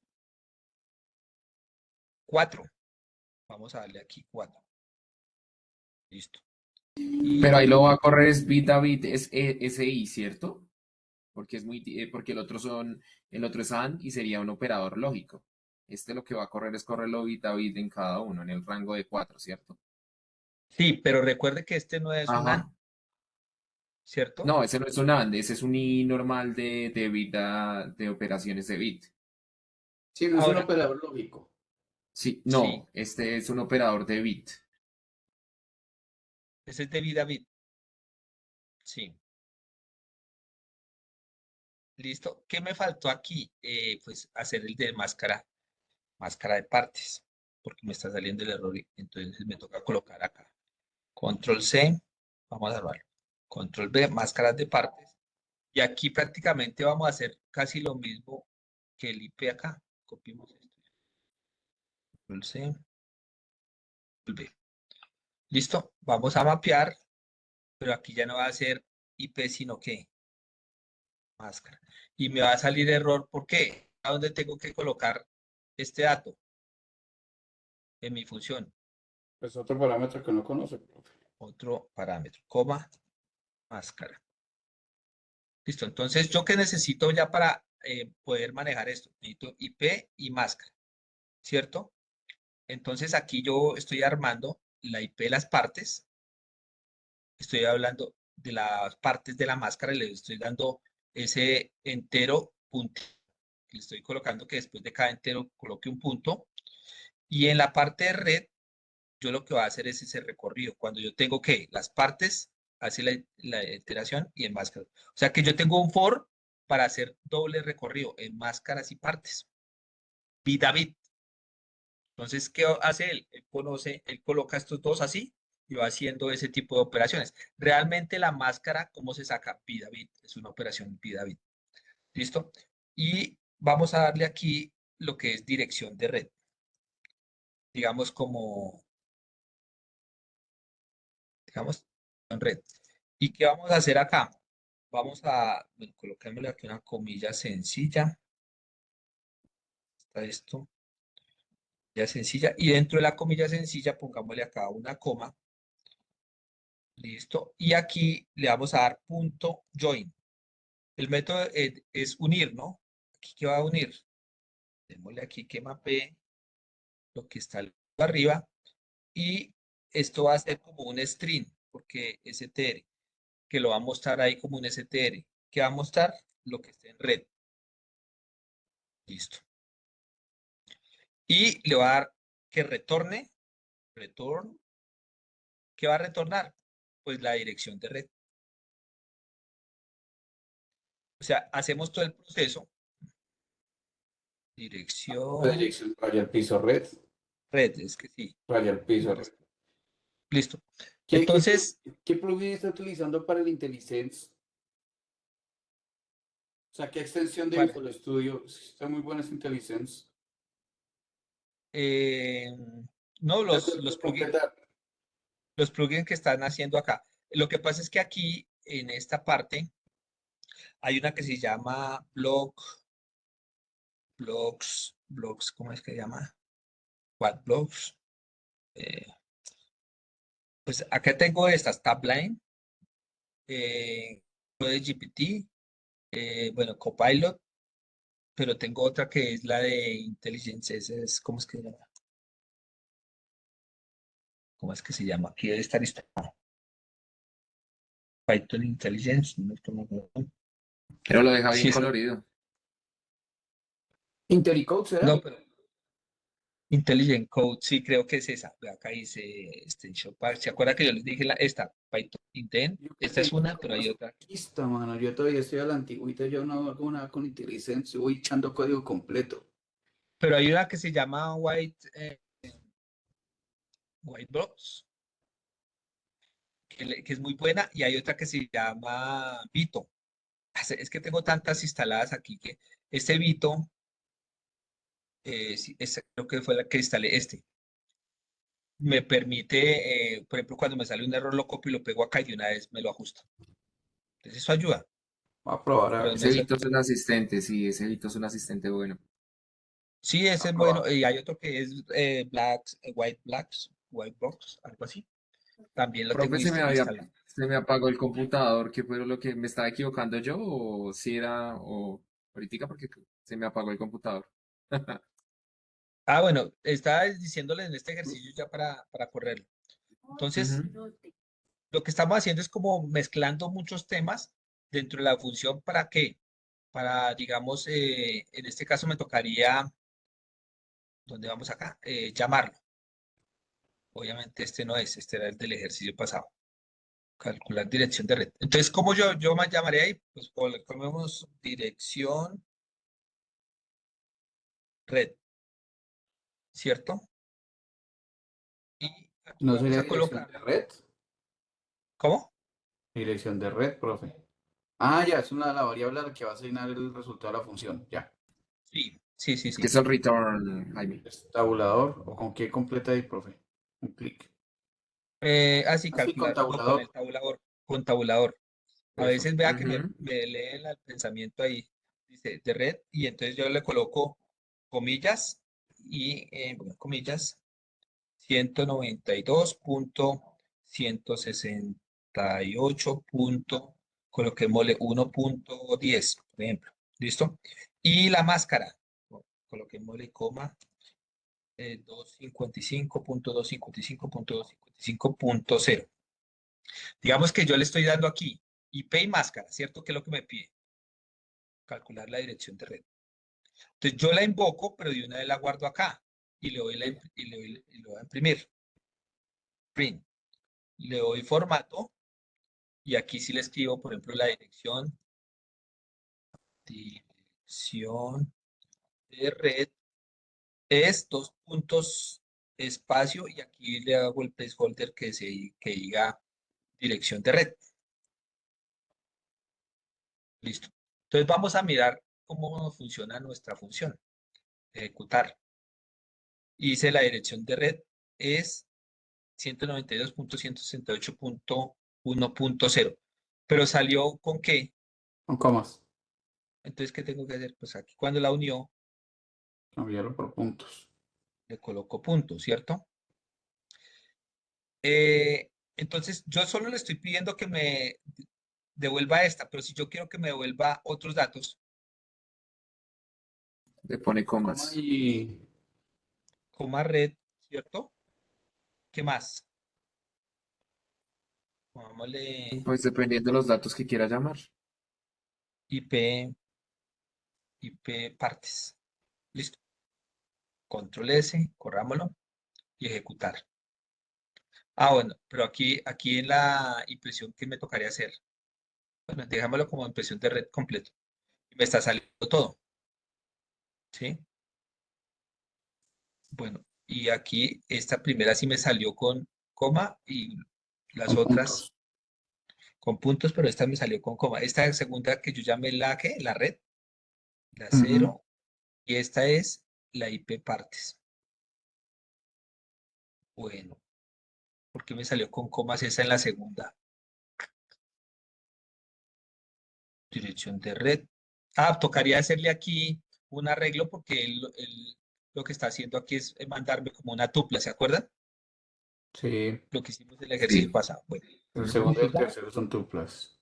4. Vamos a darle aquí 4. Listo. Pero ahí Y lo va a correr es bit a bit, es SI, ¿cierto? Porque porque el otro es AND y sería un operador lógico. Este lo que va a correr es correrlo bit a bit en cada uno, en el rango de 4, ¿cierto? sí, pero recuerde que este no es un Ajá. AND, ¿cierto? No, ese no es un AND, ese es un I normal de de operaciones de bit. Sí, no es un Ahora, operador lógico. Sí, sí, no, este es un operador de bit. ese es de vida bit. Sí, listo. ¿Qué me faltó aquí? Pues hacer el de máscara de partes, porque me está saliendo el error y entonces me toca colocar acá. Control C, vamos a darle. Control V, máscaras de partes. Y aquí prácticamente vamos a hacer casi lo mismo que el IP acá. Copiamos esto. Control C, Control V. Listo, vamos a mapear, pero aquí ya no va a ser IP, sino que máscara. Y me va a salir error, ¿por qué? ¿A dónde tengo que colocar este dato en mi función? Es otro parámetro que no conoce, profe. Otro parámetro, coma, máscara. Listo, entonces, ¿yo qué necesito ya para poder manejar esto? Necesito IP y máscara, ¿cierto? Entonces, aquí yo estoy armando la IP de las partes, estoy hablando de las partes de la máscara y le estoy dando ese entero punto. Le estoy colocando que después de cada entero coloque un punto. Y en la parte de red, yo lo que voy a hacer es ese recorrido. Cuando yo tengo que las partes, hace la iteración y en máscaras. O sea que yo tengo un for para hacer doble recorrido en máscaras y partes. Bit a bit. Entonces, ¿qué hace él? Él conoce, él coloca estos dos así y va haciendo ese tipo de operaciones. Realmente la máscara, ¿cómo se saca? Bit a bit. Es una operación bit a bit. ¿Listo? Y vamos a darle aquí lo que es dirección de red. Digamos digamos, en red. ¿Y qué vamos a hacer acá? Vamos a, bueno, coloquémosle aquí una comilla sencilla. Está esto, ya sencilla. Y dentro de la comilla sencilla, pongámosle acá una coma. Listo. Y aquí le vamos a dar punto join. El método es unir, ¿no? Aquí que va a unir. Démosle aquí que mapee lo que está arriba. Y esto va a ser como un string, porque str, que lo va a mostrar ahí como un str, que va a mostrar lo que está en red. Listo. Y le va a dar que retorne, return, ¿qué va a retornar? Pues la dirección de red. O sea, hacemos todo el proceso. La Dirección, dirección raya al piso red, red, es que sí. raya al piso red. Listo. ¿Qué, qué, pro- Entonces, qué plugin está utilizando para el IntelliSense? O sea, ¿qué extensión de para, Visual Studio? Está muy buena esa IntelliSense. eh, no, los plugins que están haciendo acá. Lo que pasa es que aquí, en esta parte, hay una que se llama blogs, ¿cómo es que se llama? What blogs? Eh, pues acá tengo estas, Tabline, de GPT, bueno, Copilot, pero tengo otra que es la de Intelligence, esa es, ¿cómo es que se llama? ¿Cómo es que se llama? Aquí debe estar lista. Python Intelligence, Pero lo deja bien sí, colorido. ¿IntelliCode será? no, pero Intelligent Code, sí, creo que es esa. Ve, acá dice Extension Pack. ¿Se acuerda que yo les dije esta? Python Intent. Yo que Esta es soy una, pero hay más otra. purista, mano. Yo todavía estoy a la antigüita, yo no hago nada con IntelliSense, voy echando código completo. Pero hay una que se llama White Box. que es muy buena, y hay otra que se llama Vito. Es que tengo tantas instaladas aquí que este Vito, sí, creo que fue la que instalé me permite, por ejemplo, cuando me sale un error, lo copio y lo pego acá y de una vez me lo ajusta. Entonces eso ayuda, Voy a probar a pero ver. no Ese es, Vito es un asistente, sí, ese Vito es un asistente bueno. sí, Voy ese a es bueno, probar. y hay otro que es White Box, algo así. También lo tengo Profe, instalado. se me apagó el computador, ¿qué fue lo que me estaba equivocando yo? ¿O si era, o ahorita porque se me apagó el computador? Ah, bueno, estaba diciéndole en este ejercicio ya para correrlo. Entonces, Ujú. lo que estamos haciendo es como mezclando muchos temas dentro de la función. ¿Para qué? Para, digamos, en este caso me tocaría, ¿dónde vamos acá? Llamarlo. Obviamente este no es, este era el del ejercicio pasado. Calcular dirección de red. Entonces, ¿cómo yo me llamaré ahí? Pues ponemos dirección red, ¿cierto? Y aquí ¿No vamos sería a dirección colocar, de red? ¿cómo? Dirección de red, profe. Ah, ya, es la variable a la que va a asignar el resultado de la función. Ya. Sí, sí, sí, Es que sí. es el return, Jaime. ¿Es tabulador o con qué completa ahí, profe? Un clic. Así Así con calcular, no, con el tabulador. tabulador, con tabulador. A Eso. veces vea que Ujú. me lee el pensamiento ahí, dice, de red, y entonces yo le coloco comillas y, bueno, comillas, 192.168. Coloquémosle 1.10, por ejemplo. ¿Listo? Y la máscara, coloquémosle coma, 255.255.255.0. Digamos que yo le estoy dando aquí IP y máscara, ¿cierto? ¿Qué es lo que me pide? Calcular la dirección de red. Entonces yo la invoco, pero de una vez la guardo acá y le doy, y le voy a imprimir. Print. Le doy formato y aquí sí le escribo, por ejemplo, la dirección de red es dos puntos espacio y aquí le hago el placeholder que diga dirección de red. Listo. Entonces vamos a mirar cómo funciona nuestra función. Ejecutar. Hice la dirección de red es 192.168.1.0. Pero salió con qué. Con comas. Entonces, ¿qué tengo que hacer? Pues aquí cuando la unió, Cambiarlo por puntos. le coloco punto, ¿cierto? Entonces, yo solo le estoy pidiendo que me devuelva esta, pero si yo quiero que me devuelva otros datos, Le pone Coma comas. y coma red, ¿cierto? ¿Qué más? Pongámosle Pues dependiendo de los datos que quiera llamar. IP, IP partes. Listo. Control S, corrámoslo y ejecutar. Ah, bueno, pero aquí en la impresión que me tocaría hacer, bueno, déjamelo como impresión de red completo. Y me está saliendo todo, ¿sí? Bueno, y aquí esta primera sí me salió con coma y las con otras puntos. con puntos, pero esta me salió con coma. Esta segunda que yo llamé la que, la red, la Ujú. cero, y esta es la IP partes. Bueno, ¿por qué me salió con comas esa en la segunda? Dirección de red. Ah, tocaría hacerle aquí un arreglo porque él lo que está haciendo aquí es mandarme como una tupla, ¿se acuerdan? Sí. Lo que hicimos en el ejercicio Sí. pasado. Bueno, El segundo y el sigamos. tercero son tuplas.